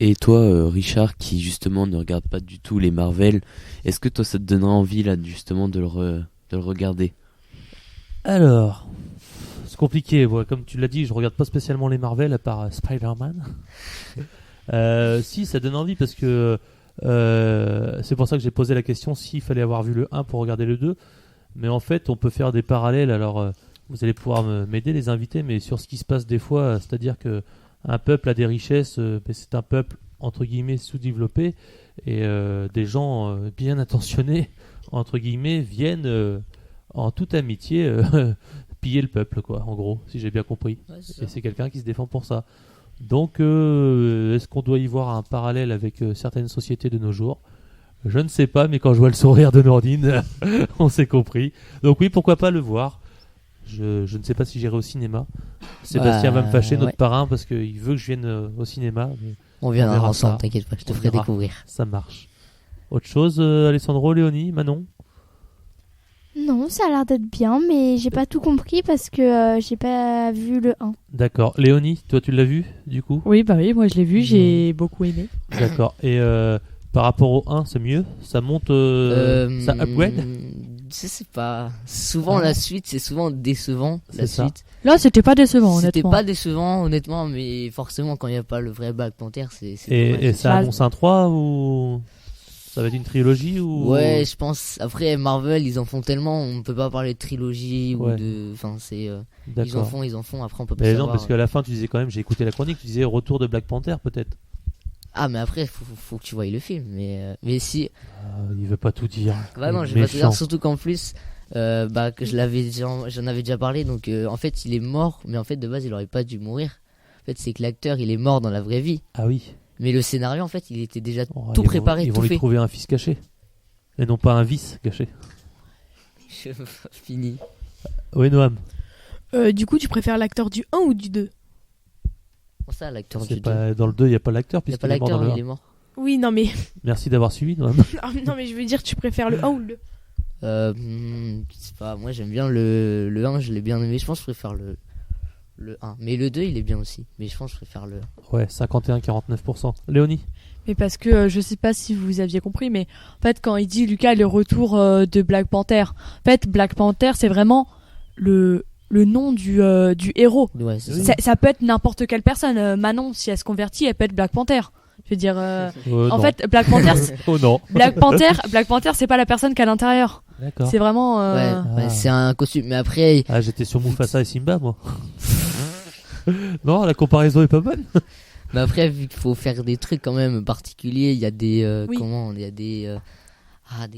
Et toi, Richard, qui justement ne regarde pas du tout les Marvel, est-ce que toi ça te donnera envie là justement de le regarder? Alors, c'est compliqué. Ouais, comme tu l'as dit, je regarde pas spécialement les Marvel à part Spider-Man. Si, ça donne envie parce que c'est pour ça que j'ai posé la question s'il fallait avoir vu le 1 pour regarder le 2. Mais en fait, on peut faire des parallèles. Alors, vous allez pouvoir m'aider, les invités, mais sur ce qui se passe des fois, c'est-à-dire que un peuple a des richesses, mais c'est un peuple entre guillemets sous-développé, et des gens bien intentionnés entre guillemets viennent en toute amitié piller le peuple, quoi, en gros, si j'ai bien compris. Ouais, et c'est quelqu'un qui se défend pour ça. Donc est-ce qu'on doit y voir un parallèle avec certaines sociétés de nos jours? Je ne sais pas, mais quand je vois le sourire de Nordine, on s'est compris. Donc oui, pourquoi pas le voir. Je ne sais pas si j'irai au cinéma. Sébastien va me fâcher, notre parrain, parce qu'il veut que je vienne au cinéma. Mais on viendra ensemble, t'inquiète pas, je te ferai découvrir. Ça marche. Autre chose, Alessandro, Léonie, Manon? Non, ça a l'air d'être bien, mais j'ai pas tout compris parce que j'ai pas vu le 1. D'accord. Léonie, toi tu l'as vu, du coup? Oui, oui, moi je l'ai vu, j'ai beaucoup aimé. D'accord. Et par rapport au 1, c'est mieux? Ça monte, ça upgrade? Je sais pas. Souvent la suite, c'est souvent décevant. La suite. Là, c'était pas décevant, honnêtement. C'était pas décevant, honnêtement, mais forcément, quand il n'y a pas le vrai Black Panther, c'est et ça annonce un 3 ou ça va être une trilogie ou... Ouais, je pense. Après, Marvel, ils en font tellement, on peut pas parler de trilogie ou de. Enfin, c'est. Ils en font. Après, on peut pas savoir. Non, parce qu'à la fin, tu disais quand même, j'ai écouté la chronique, tu disais retour de Black Panther, peut-être. Ah, mais après, faut que tu voyes le film. Mais si. Il veut pas tout dire. Bah non, je vais pas tout dire. Surtout qu'en plus, que j'en avais déjà parlé. Donc, en fait, il est mort. Mais en fait, de base, il aurait pas dû mourir. En fait, c'est que l'acteur, il est mort dans la vraie vie. Ah oui. Mais le scénario, en fait, il était déjà tout préparé, ils tout vont fait. lui trouver un fils caché. Et non pas un vice caché. Fini. Oui, Noam. Du coup, tu préfères l'acteur du 1 ou du 2? Comment ça, l'acteur C'est du pas... 2? Dans le 2, il n'y a pas l'acteur, Il n'y a puisqu'il pas est mort dans l'acteur, le il 1. est mort. Oui, non, mais. Merci d'avoir suivi, Noam. Non, mais je veux dire, tu préfères le 1 ou le 2? Je sais pas, moi j'aime bien le 1, je l'ai bien aimé. Je pense que je préfère le 1. Mais le 2, il est bien aussi. Mais je pense que je préfère le 1. Ouais, 51-49%. Léonie? Mais parce que je sais pas si vous aviez compris, mais en fait, quand il dit Lucas le retour de Black Panther, en fait, Black Panther, c'est vraiment le nom du héros. Ouais, c'est ça. Ça peut être n'importe quelle personne. Manon, si elle se convertit, elle peut être Black Panther. Je veux dire, en non. fait, Black Panther, Oh non. Black Panther, c'est pas la personne qu'à l'intérieur. D'accord. C'est vraiment. Ouais, c'est un costume. Mais après. Ah, j'étais sur Mufasa et Simba, moi. Non, la comparaison est pas bonne. Mais après, vu qu'il faut faire des trucs quand même particuliers, il y a des. Oui. Comment? Il y a des.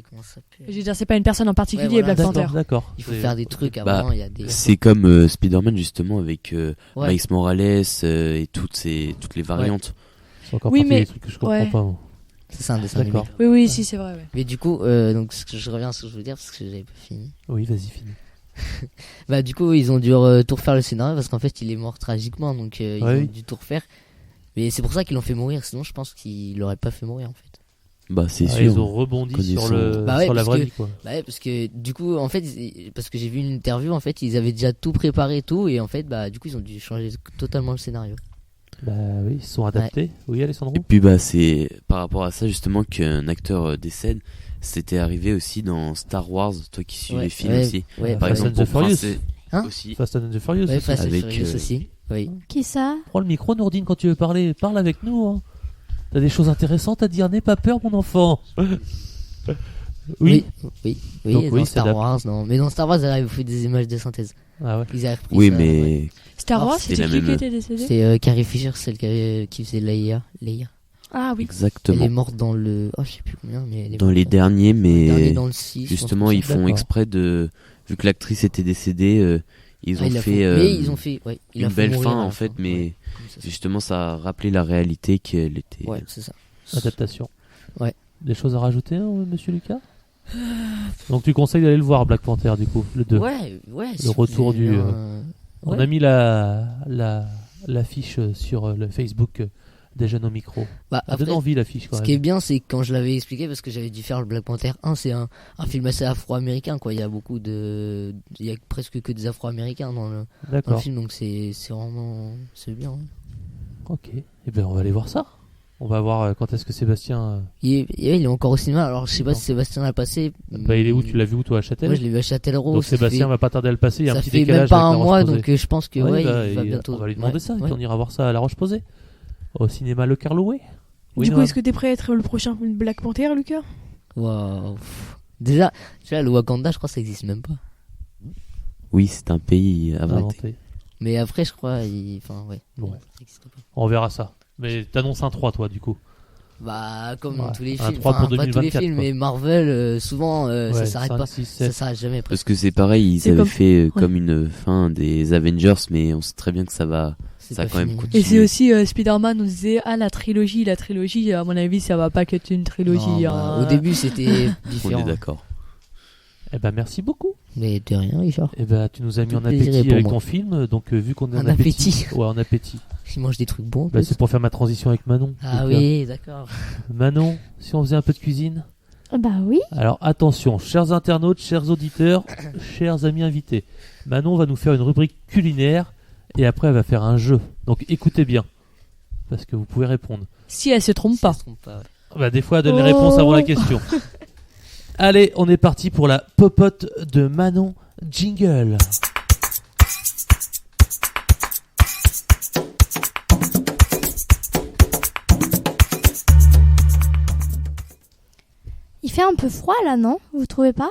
Comment ça s'appelle? Je veux dire, c'est pas une personne en particulier, Ouais, voilà. Black Panther. D'accord. Il faut faire des trucs avant. Il y a des. C'est comme Spider-Man justement avec Ouais. Miles Morales et toutes les variantes. C'est encore Oui, partie mais- des trucs que je comprends ouais. pas, moi. C'est un dessin animé. D'accord. Oui, si, c'est vrai. Ouais. Mais du coup, donc je reviens à ce que je voulais dire parce que j'avais pas fini. Oui, vas-y, finis. Bah du coup, ils ont dû tout refaire le scénario parce qu'en fait, il est mort tragiquement, donc ils Ouais, ont oui. dû tout refaire. Mais c'est pour ça qu'ils l'ont fait mourir. Sinon, je pense qu'ils l'auraient pas fait mourir en fait. Bah c'est Ah, sûr. ils ont rebondi sur, Bah ouais, sur la parce vraie que- vie, quoi. Bah ouais, parce que du coup, en fait, parce que j'ai vu une interview, en fait, ils avaient déjà tout préparé, tout, et en fait, bah du coup, ils ont dû changer totalement le scénario. Bah oui, ils se sont adaptés. Oui, Alessandro? Et puis bah c'est par rapport à ça justement qu'un acteur décède. C'était arrivé aussi dans Star Wars, toi qui suis Ouais, les films ouais, aussi. ouais, Par Fast exemple and the pour Furious. Princess Hein aussi. Fast and the Furious. Ouais, aussi. Fast and Avec, Furious aussi. Oui. Qui ça? Prends le micro, Nourdine, quand tu veux parler. Parle avec nous. Hein. T'as des choses intéressantes à dire. N'aie pas peur, mon enfant. Oui. Oui, Donc, dans oui, Star s'adapte. Wars, non. Mais dans Star Wars, ils avaient fait des images de synthèse. Ah ouais. Ils avaient repris Oui ça, mais ouais. Star Ah, Wars, c'était c'était la qui même- était décédé? C'est Carrie Fisher, celle qui faisait Leia. Ah oui. Elle exactement est morte dans le. Oh, je sais plus combien, mais elle est dans morte les derniers mais dernier, dans le 6, justement ils font D'accord. exprès de vu que l'actrice était décédée ils ont fait Mais ils ont fait. Ouais, il une a fait belle mourir fin à la en fait fin. mais Ouais, comme ça, justement ça a rappelé la réalité qu'elle était ouais, c'est ça. Adaptation. Ouais. Des choses à rajouter, hein, monsieur Lucas? Donc tu conseilles d'aller le voir, Black Panther, du coup, le 2. Ouais, Le retour vous aimez du. bien, On ouais. a mis l'affiche sur le Facebook des jeunes au micro. Bah, Ça donne après, envie l'affiche quand Ce même. qui est bien, c'est que quand je l'avais expliqué, parce que j'avais dû faire le Black Panther 1, c'est un film assez afro-américain, quoi. Il y a beaucoup de. Il y a presque que des afro-américains dans le D'accord. film, donc c'est vraiment. C'est bien. Ouais. Ok. Et ben on va aller voir ça. On va voir quand est-ce que Sébastien. Il est encore au cinéma, alors je sais pas si Sébastien l'a passé. Bah, il est où? Tu l'as vu où toi, à Châtel? Moi je l'ai vu à Châtellerault. Donc ça Sébastien fait- va pas tarder à le passer. Il y a un ça petit fait décalage même pas avec un La mois, Roche-Posay. donc je pense que ouais, bah, il va bientôt. On va lui demander Ouais, ça, et ouais. puis on ira voir ça à La Roche-Posay. Au cinéma Le Carlouet. Oui, Du coup, Noam. est-ce que t'es prêt à être le prochain Black Panther, Lucas? Waouh. Déjà, le Wakanda, je crois que ça existe même pas. oui c'est un pays inventé. Inventé. Mais après, je crois, enfin, ouais. Bon. Ça existe pas. On verra ça. Mais t'annonces un 3, toi, du coup. Bah, comme dans Ouais, tous les un films. 3 pour Enfin, pas tous les 2024, films, quoi. mais Marvel, souvent, ça Ouais, s'arrête 5, pas. 6, Ça 7. s'arrête jamais presque. Parce que c'est pareil, ils C'est avaient comme- fait ouais. comme une fin des Avengers, mais on sait très bien que ça va C'est ça pas quand même fini. continuer. Et c'est aussi Spider-Man, on disait la trilogie, à mon avis, ça va pas qu'être une trilogie. Non, bah, hein. au début, c'était On différent. est d'accord. Eh ben merci beaucoup. Mais de rien, Richard. Eh ben tu nous as mis Tout en plaisir appétit pour avec moi. ton film, donc vu qu'on est en En appétit. appétit. Ouais, en appétit. Je mange des trucs bons. en Bah, plus. c'est pour faire ma transition avec Manon. Ah Donc, oui, d'accord. Manon, si on faisait un peu de cuisine. Bah oui. Alors attention, chers internautes, chers auditeurs, chers amis invités. Manon va nous faire une rubrique culinaire et après elle va faire un jeu. Donc écoutez bien, parce que vous pouvez répondre. Si elle se trompe pas. Ça se trompe pas, ouais. Bah, des fois elle donne les réponses avant la question. Allez, on est parti pour la popote de Manon. Jingle. Il fait un peu froid là, non? Vous trouvez pas?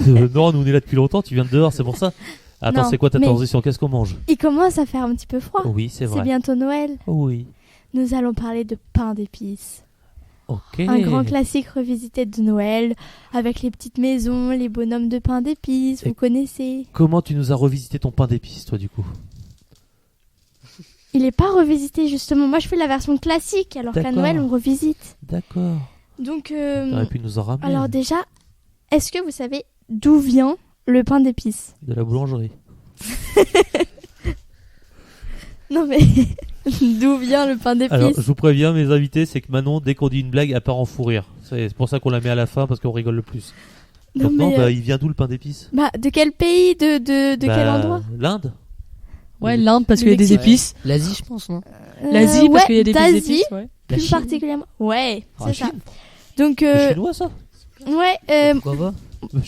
Non, nous on est là depuis longtemps, tu viens de dehors, c'est pour ça. Attends, Non, c'est quoi ta mais- transition? Qu'est-ce qu'on mange? Il commence à faire un petit peu froid. Oui, c'est vrai. C'est bientôt Noël. Oui. Nous allons parler de pain d'épices. Ok. Un grand classique revisité de Noël, avec les petites maisons, les bonhommes de pain d'épices, Et- vous connaissez. Comment tu nous as revisité ton pain d'épices, toi, du coup? Il n'est pas revisité justement. Moi je fais la version classique, alors qu'à D'accord. Noël on revisite. D'accord. Donc, T'aurais pu nous en ramener. alors déjà, est-ce que vous savez d'où vient le pain d'épices? De la boulangerie. Non mais d'où vient le pain Alors, d'épices. je vous préviens, mes invités, c'est que Manon, dès qu'on dit une blague, elle part en fou rire. C'est pour ça qu'on la met à la fin, parce qu'on rigole le plus. Non, Donc non, mais, bah, il vient d'où le pain d'épices? Bah, de quel pays, de quel endroit? L'Inde. Ouais, l'Inde parce qu'il y a des épices. L'Asie, je pense, non? L'Asie parce ouais, qu'il y a des d'Asie, épices. Ouais. La plus Chine. particulièrement. Ouais, Ah, c'est ça. Chine. Donc, C'est chinois, ça? ouais, Pourquoi pas?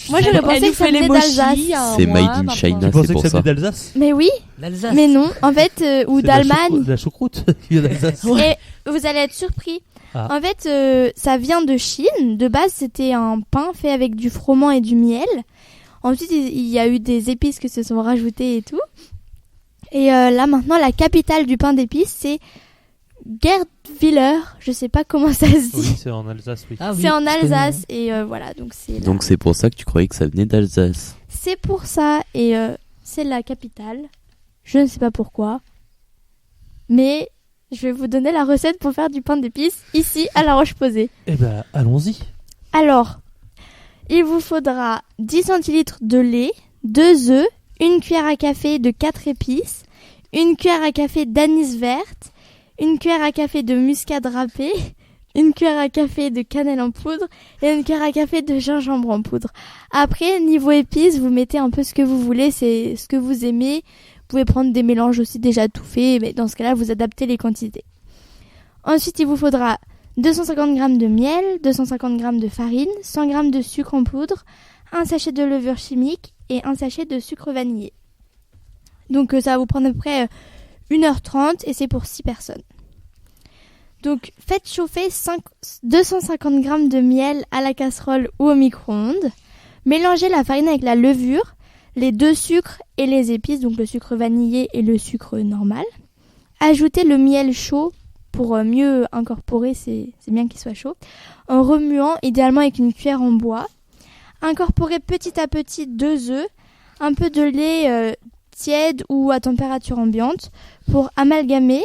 moi j'aurais pensé que ça venait d'Alsace. C'est made in China, Tu c'est pensais que pour ça ça. venait d'Alsace? Mais oui, L'Alsace. mais non, en fait, ou C'est de la d'Allemagne. de la choucroute qui vient d'Alsace. Et vous allez être surpris. Ah. En fait, ça vient de Chine. De base, c'était un pain fait avec du froment et du miel. Ensuite, il y a eu des épices qui se sont rajoutées et tout. Et là, maintenant, la capitale du pain d'épices, c'est Gerdwiller. Je sais pas comment ça se dit. Oui, c'est en Alsace, oui. Ah oui, C'est en je connais. Alsace. Et voilà, donc c'est là. Donc c'est pour ça que tu croyais que ça venait d'Alsace. C'est pour ça. Et c'est la capitale. Je ne sais pas pourquoi. Mais je vais vous donner la recette pour faire du pain d'épices ici à La Roche-Posay. Eh ben, allons-y. Alors, il vous faudra 10 centilitres de lait, 2 œufs, une cuillère à café de 4 épices, une cuillère à café d'anis verte, une cuillère à café de muscade râpée, une cuillère à café de cannelle en poudre et une cuillère à café de gingembre en poudre. Après, niveau épices, vous mettez un peu ce que vous voulez, c'est ce que vous aimez. Vous pouvez prendre des mélanges aussi déjà tout faits, mais dans ce cas-là, vous adaptez les quantités. Ensuite, il vous faudra 250 g de miel, 250 g de farine, 100 g de sucre en poudre, un sachet de levure chimique et un sachet de sucre vanillé. Donc ça va vous prendre à peu près 1h30 et c'est pour 6 personnes. Donc faites chauffer 250 g de miel à la casserole ou au micro-ondes. Mélangez la farine avec la levure, les 2 sucres et les épices, donc le sucre vanillé et le sucre normal. Ajoutez le miel chaud pour mieux incorporer, c'est bien qu'il soit chaud, en remuant, idéalement avec une cuillère en bois. Incorporez petit à petit 2 œufs, un peu de lait tiède ou à température ambiante pour amalgamer.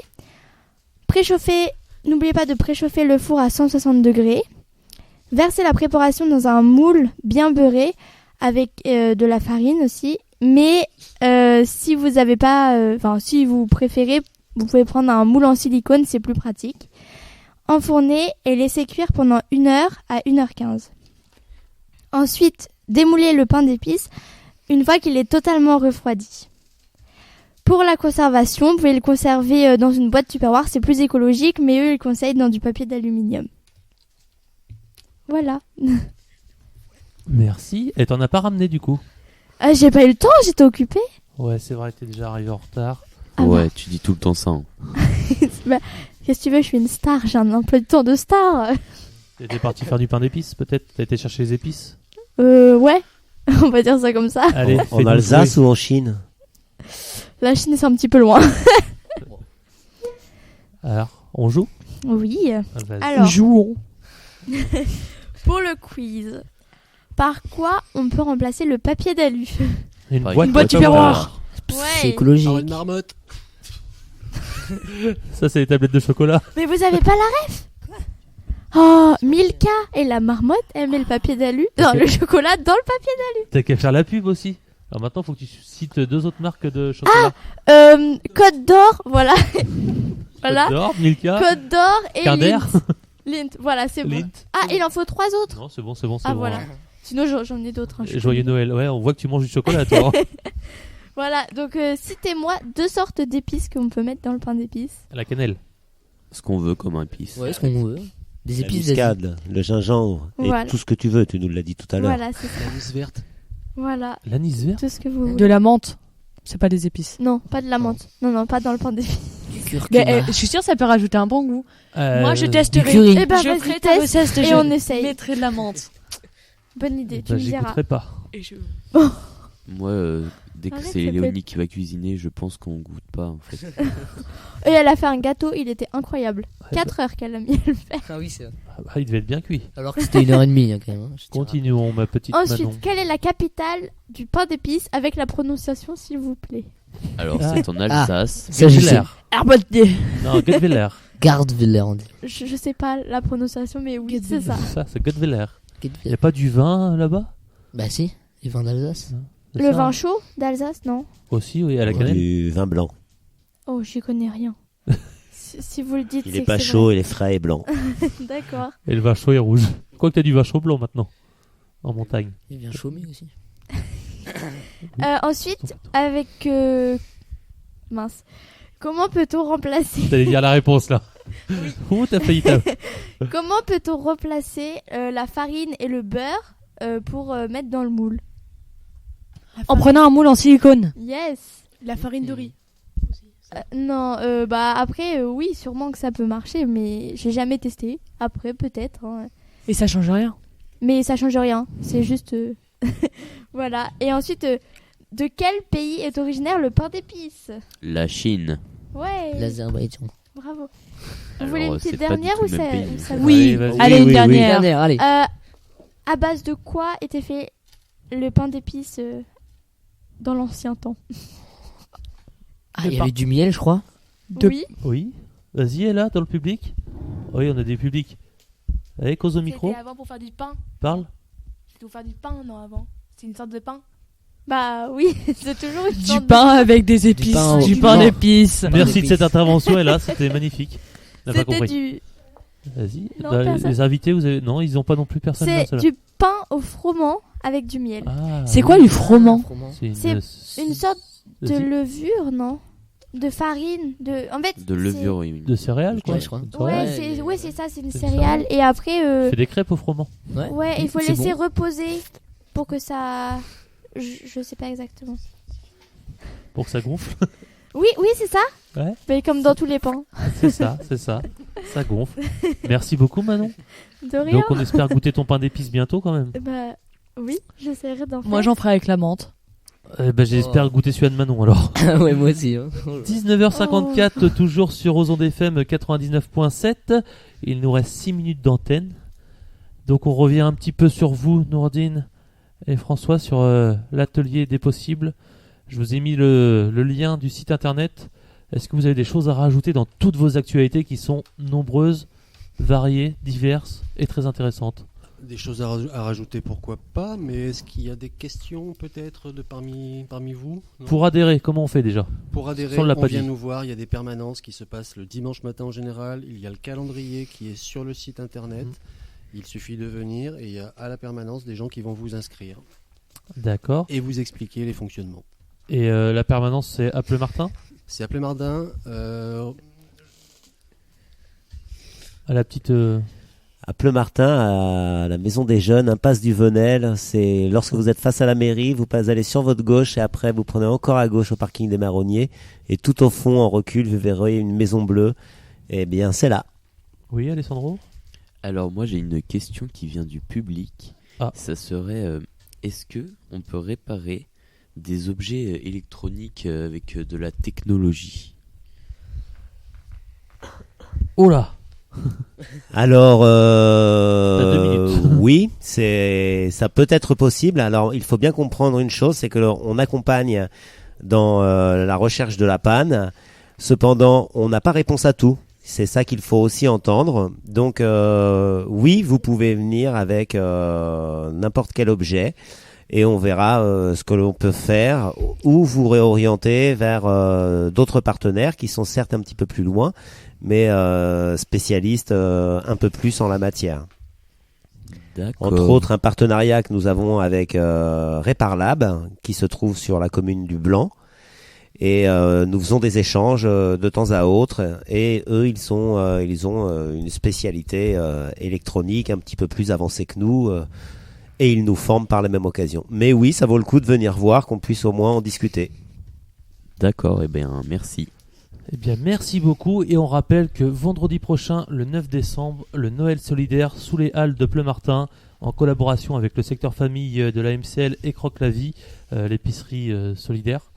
Préchauffez, n'oubliez pas de préchauffer le four à 160 degrés. Versez la préparation dans un moule bien beurré avec de la farine aussi. Mais si vous avez pas, si vous préférez, vous pouvez prendre un moule en silicone, c'est plus pratique. Enfournez et laissez cuire pendant 1 heure à 1h15. Ensuite, démoulez le pain d'épices une fois qu'il est totalement refroidi. Pour la conservation, vous pouvez le conserver dans une boîte Tupperware, c'est plus écologique, mais eux, ils conseillent dans du papier d'aluminium. Voilà. Merci. Et t'en as pas ramené du coup? J'ai pas eu le temps, j'étais occupée. Ouais, c'est vrai, t'es déjà arrivé en retard. Ah Ouais, tu dis tout le temps ça. Hein. Bah, qu'est-ce que tu veux, je suis une star, j'ai un emploi de temps de star. T'étais parti faire du pain d'épices peut-être? T'as été chercher les épices? Ouais, on va dire ça comme ça. Allez, En Alsace ou en Chine? La Chine, c'est un petit peu loin. Alors, on joue? Oui. Vas-y. Alors, Jouons. pour le quiz, par quoi on peut remplacer le papier d'alu? Une Une boîte boîte Tupperware. C'est écologique. Alors, une marmotte. Ça, c'est les tablettes de chocolat. Mais vous avez pas la ref? Oh, Milka et la marmotte, elle met le papier d'alu dans le chocolat dans le papier d'alu. T'as qu'à faire la pub aussi. Alors maintenant, faut que tu cites 2 autres marques de chocolat. Côte d'Or, voilà. Voilà. Côte d'Or, Milka, Côte d'Or et Kinder. Lint, voilà, c'est bon. Lint. Ah, il en faut 3 autres. Non, c'est bon, c'est bon, c'est Ah, bon. voilà. Sinon, j'en ai d'autres. hein, je Joyeux connais. Noël. Ouais, on voit que tu manges du chocolat, toi. Voilà, donc citez-moi 2 sortes d'épices qu'on peut mettre dans le pain d'épices. La cannelle. Ce qu'on veut comme un épice. Ouais, ce qu'on veut. Des La épices muscade, le gingembre Voilà. et tout ce que tu veux, tu nous l'as dit tout à l'heure. Voilà, c'est ça. La mousse verte. Voilà, L'anis vert. tout ce que vous voulez. De la menthe. C'est pas des épices. Non, pas de la menthe. Non, pas dans le pain d'épices. Du curcuma. Mais je suis sûre que ça peut rajouter un bon goût. Moi, je du testerai. curry. Eh ben, je vas-y, ferai ta teste recette et je on essaye. mettrai de la menthe. Bonne idée, tu Bah, me diras. j'écouterai pas. Et je... Moi, dès que Arrête, c'est ça peut Léonie qui va cuisiner, je pense qu'on goûte pas en fait. Et elle a fait un gâteau, il était incroyable. Ouais, 4 heures qu'elle a mis à le faire. Ah oui, c'est Ah bah, il devait être bien cuit. Alors que c'était 1h30 quand même. Hein, je tiens à- Continuons, ma petite Ensuite, Manon. quelle est la capitale du pain d'épices avec la prononciation, s'il vous plaît? Alors, Ah. c'est en Alsace. Ça, je sais. Gutwiller. Non, Gutwiller. Gardwiller, on dit. Je sais pas la prononciation, mais oui, c'est ça. Ça, c'est Gutwiller. Il Gardwiller. n'y a pas du vin là-bas? Bah si, les vins d'Alsace. C'est Le ça, vin hein chaud d'Alsace, non? Aussi, oui, à la cannelle. Du vin blanc. Oh, j'y connais rien. Si vous le dites, Il c'est est que pas c'est chaud, vrai. il est frais et blanc. D'accord. Et le vin chaud est rouge. Quoi que t'as du vin chaud blanc maintenant. En montagne. Il vient chômer aussi. Ensuite, avec... Mince. Comment peut-on remplacer... T'allais dire la réponse là. Ouh, t'as failli Comment peut-on remplacer la farine et le beurre pour mettre dans le moule? En prenant un moule en silicone. Yes. La farine de riz. Non, bah après, oui, sûrement que ça peut marcher, mais j'ai jamais testé. Après, peut-être. Hein. Et ça change rien. Mais ça change rien. C'est juste... voilà. Et ensuite, de quel pays est originaire le pain d'épices? La Chine. Ouais. L'Azerbaïdjan. Bravo. Vous Alors, voulez une c'est petite pas du dernière tout ou le ça, même pays. ou ça Oui, vas-y. allez, une dernière. Allez. À base de quoi était fait le pain d'épices dans l'ancien temps? Ah, il y avait du miel, je crois. Oui. Oui. Vas-y, elle là, dans le public. Oui, on a des publics. Allez, cause au micro. C'était avant pour faire du pain. Parle. C'était pour faire du pain, non, avant. C'est une sorte de pain. Bah oui, c'est toujours une Du sorte pain avec des épices. Du pain d'épices. Merci de cette intervention, et là, c'était magnifique. On n'a pas C'était compris. du... Vas-y. Non, Bah, personne. les invités, vous avez... Non, ils n'ont pas non plus personne là. C'est ceux-là. du pain au froment avec du miel. Ah, C'est quoi du froment? C'est une sorte de Vas-y. levure, non? De farine, en fait... De levure, oui. De céréales, quoi. Ouais, je crois. Ouais, c'est ça, c'est une C'est céréale. Et après... C'est des crêpes au froment. Ouais, il faut C'est laisser bon. reposer pour que ça... Je sais pas exactement. Pour que ça gonfle. Oui, c'est ça. Ouais. Mais comme dans tous les pains. C'est ça. Ça gonfle. Merci beaucoup, Manon. De rien. Donc, on espère goûter ton pain d'épices bientôt, quand même. Bah oui, j'essaierai d'en faire. Moi, j'en ferai avec la menthe. J'espère goûter celui de Manon, alors. Ouais, moi aussi. Hein. 19h54, toujours sur Ozon FM 99.7. Il nous reste 6 minutes d'antenne. Donc, on revient un petit peu sur vous, Nourdine et François, sur l'atelier des possibles. Je vous ai mis le lien du site internet. Est-ce que vous avez des choses à rajouter dans toutes vos actualités qui sont nombreuses, variées, diverses et très intéressantes? Des choses à rajouter, pourquoi pas, mais est-ce qu'il y a des questions peut-être de parmi vous? Non. Pour adhérer, comment on fait déjà? Pour adhérer, Ça, on l'a on pas vient dit. nous voir, il y a des permanences qui se passent le dimanche matin en général, il y a le calendrier qui est sur le site internet, il suffit de venir et il y a à la permanence des gens qui vont vous inscrire. D'accord. Et vous expliquer les fonctionnements. Et la permanence, c'est à Pleumartin? C'est à Pleumartin. À la petite... À Pleumartin, à la Maison des Jeunes, impasse du Venel. C'est lorsque vous êtes face à la mairie, vous allez sur votre gauche et après vous prenez encore à gauche au parking des Marronniers. Et tout au fond, en recul, vous verrez une maison bleue. Eh bien, c'est là. Oui, Alessandro? Alors moi j'ai une question qui vient du public. Ah. Ça serait est-ce que on peut réparer des objets électroniques avec de la technologie? Oh là. Alors, T'as 2 minutes. oui, ça peut être possible. Alors, il faut bien comprendre une chose, c'est que on accompagne dans la recherche de la panne. Cependant, on n'a pas réponse à tout. C'est ça qu'il faut aussi entendre. Donc, oui, vous pouvez venir avec n'importe quel objet et on verra ce que l'on peut faire ou vous réorienter vers d'autres partenaires qui sont certes un petit peu plus loin, mais spécialistes un peu plus en la matière. D'accord. Entre autres, un partenariat que nous avons avec Reparlab, qui se trouve sur la commune du Blanc. Et nous faisons des échanges de temps à autre. Et eux, ils ont une spécialité électronique un petit peu plus avancée que nous. Et ils nous forment par la même occasion. Mais oui, ça vaut le coup de venir voir, qu'on puisse au moins en discuter. D'accord, eh bien merci. Eh bien, merci beaucoup. Et on rappelle que vendredi prochain, le 9 décembre, le Noël solidaire sous les halles de Pleumartin, en collaboration avec le secteur famille de la MCL et Croque la Vie, l'épicerie solidaire.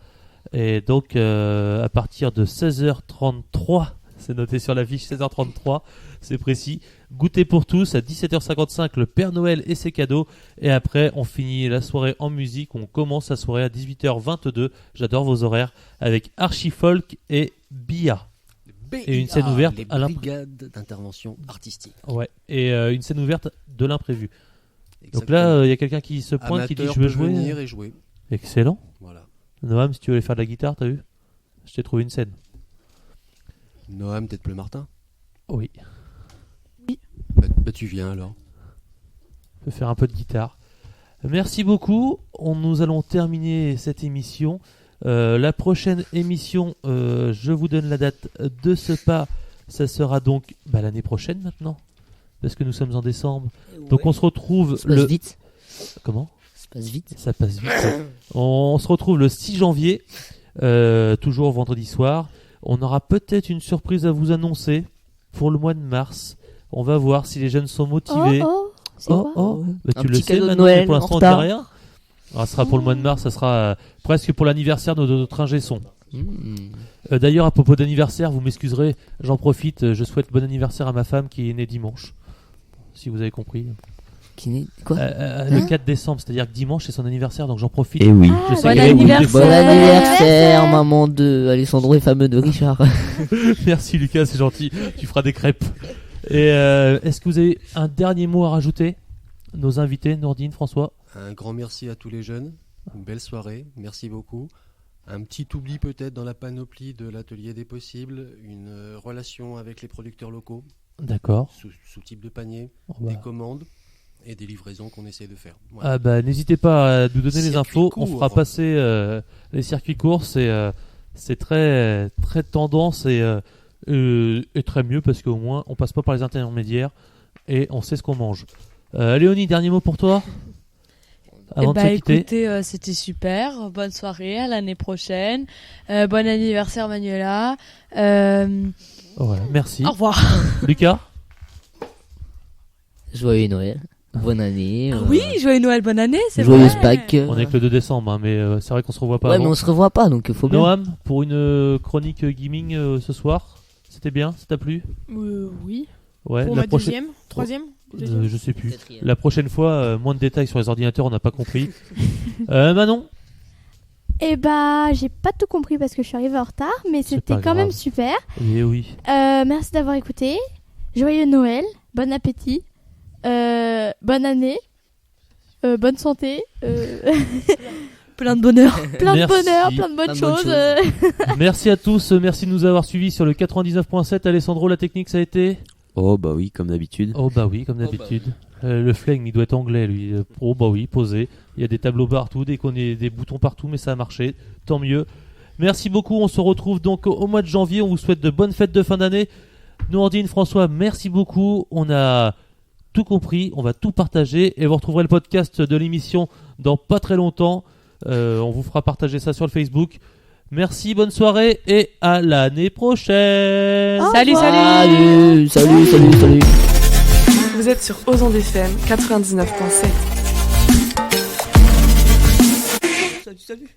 Et donc, à partir de 16h33, c'est noté sur la fiche, 16h33, c'est précis. Goûter pour tous, à 17h55, le Père Noël et ses cadeaux. Et après, on finit la soirée en musique. On commence la soirée à 18h22. J'adore vos horaires. Avec Archifolk et Bia. Et une scène ouverte les à l'imprévu. brigades d'intervention artistique. Ouais, et une scène ouverte de l'imprévu. Donc Exactement. là, il y a quelqu'un qui se pointe, qui dit Amateur je veux peut jouer. venir et jouer. Excellent. Voilà. Noam, si tu veux aller faire de la guitare, t'as vu? Je t'ai trouvé une scène. Noam, peut-être Bleu Martin? Oui. Bah, tu viens alors. On peut faire un peu de guitare. Merci beaucoup. Nous allons terminer cette émission. La prochaine émission, je vous donne la date de ce pas. Ça sera donc l'année prochaine maintenant, parce que nous sommes en décembre. Donc on se retrouve Ça passe vite. Comment? Ça passe vite. Ça passe vite. On se retrouve le 6 janvier, toujours vendredi soir. On aura peut-être une surprise à vous annoncer pour le mois de mars. On va voir si les jeunes sont motivés. C'est quoi Bah, Un tu le petit sais cadeau de maintenant, Noël mais pour en l'instant on dit retard. rien. Alors, ce sera pour le mois de mars, ça sera presque pour l'anniversaire de notre ingé son. D'ailleurs, à propos d'anniversaire, vous m'excuserez, j'en profite, je souhaite bon anniversaire à ma femme qui est née dimanche. Si vous avez compris. Qui n'est quoi Le 4 décembre, c'est-à-dire que dimanche c'est son anniversaire, donc j'en profite. Eh oui. Je sais bon qu'elle écoute. anniversaire. Bon anniversaire, maman de Alessandro et fameux de Richard. Merci Lucas, c'est gentil. Tu feras des crêpes. Et est-ce que vous avez un dernier mot à rajouter? Nos invités, Nordine, François. Un grand merci à tous les jeunes. Une belle soirée. Merci beaucoup. Un petit oubli peut-être dans la panoplie de l'atelier des possibles. Une relation avec les producteurs locaux. D'accord. Sous type de panier. Oh bah. Des commandes et des livraisons qu'on essaie de faire. Voilà. N'hésitez pas à nous donner les Circuit infos. court. On fera passer les circuits courts. C'est très, très tendance et très mieux parce qu'au moins on passe pas par les intermédiaires et on sait ce qu'on mange. Léonie, dernier mot pour toi avant de se quitter. Écoutez, c'était super. Bonne soirée, à l'année prochaine. Bon anniversaire Manuela. Voilà, merci. Au revoir. Lucas. Joyeux Noël. Bonne année. Oui, joyeux Noël, bonne année, c'est Joyeuse vrai. Pâques. On est que le 2 décembre, hein, mais c'est vrai qu'on se revoit pas. Ouais, avant. mais on se revoit pas, donc faut bien. Noam, pour une chronique gaming ce soir, c'était bien, ça t'a plu? Oui. Ouais. Pour la ma prochaine- troisième Je sais plus. La prochaine fois, moins de détails sur les ordinateurs, on n'a pas compris. Manon. Eh bah, j'ai pas tout compris parce que je suis arrivée en retard, mais C'est c'était pas quand même grave. super. Eh oui. Merci d'avoir écouté. Joyeux Noël, bon appétit, bonne année, bonne santé, plein de bonheur, plein de Merci. bonheur, plein de bonnes choses. Merci à tous, merci de nous avoir suivis sur le 99.7. Alessandro, la technique, ça a été? Oh bah oui, comme d'habitude. Oh bah oui, comme d'habitude. Le flingue, il doit être anglais, lui. Oh bah oui, posé. Il y a des tableaux partout, des boutons partout, mais ça a marché. Tant mieux. Merci beaucoup. On se retrouve donc au mois de janvier. On vous souhaite de bonnes fêtes de fin d'année. Nordine, François, merci beaucoup. On a tout compris. On va tout partager. Et vous retrouverez le podcast de l'émission dans pas très longtemps. On vous fera partager ça sur le Facebook. Merci, bonne soirée et à l'année prochaine. Salut. Salut. Vous êtes sur Ozon FM 99.7. Salut.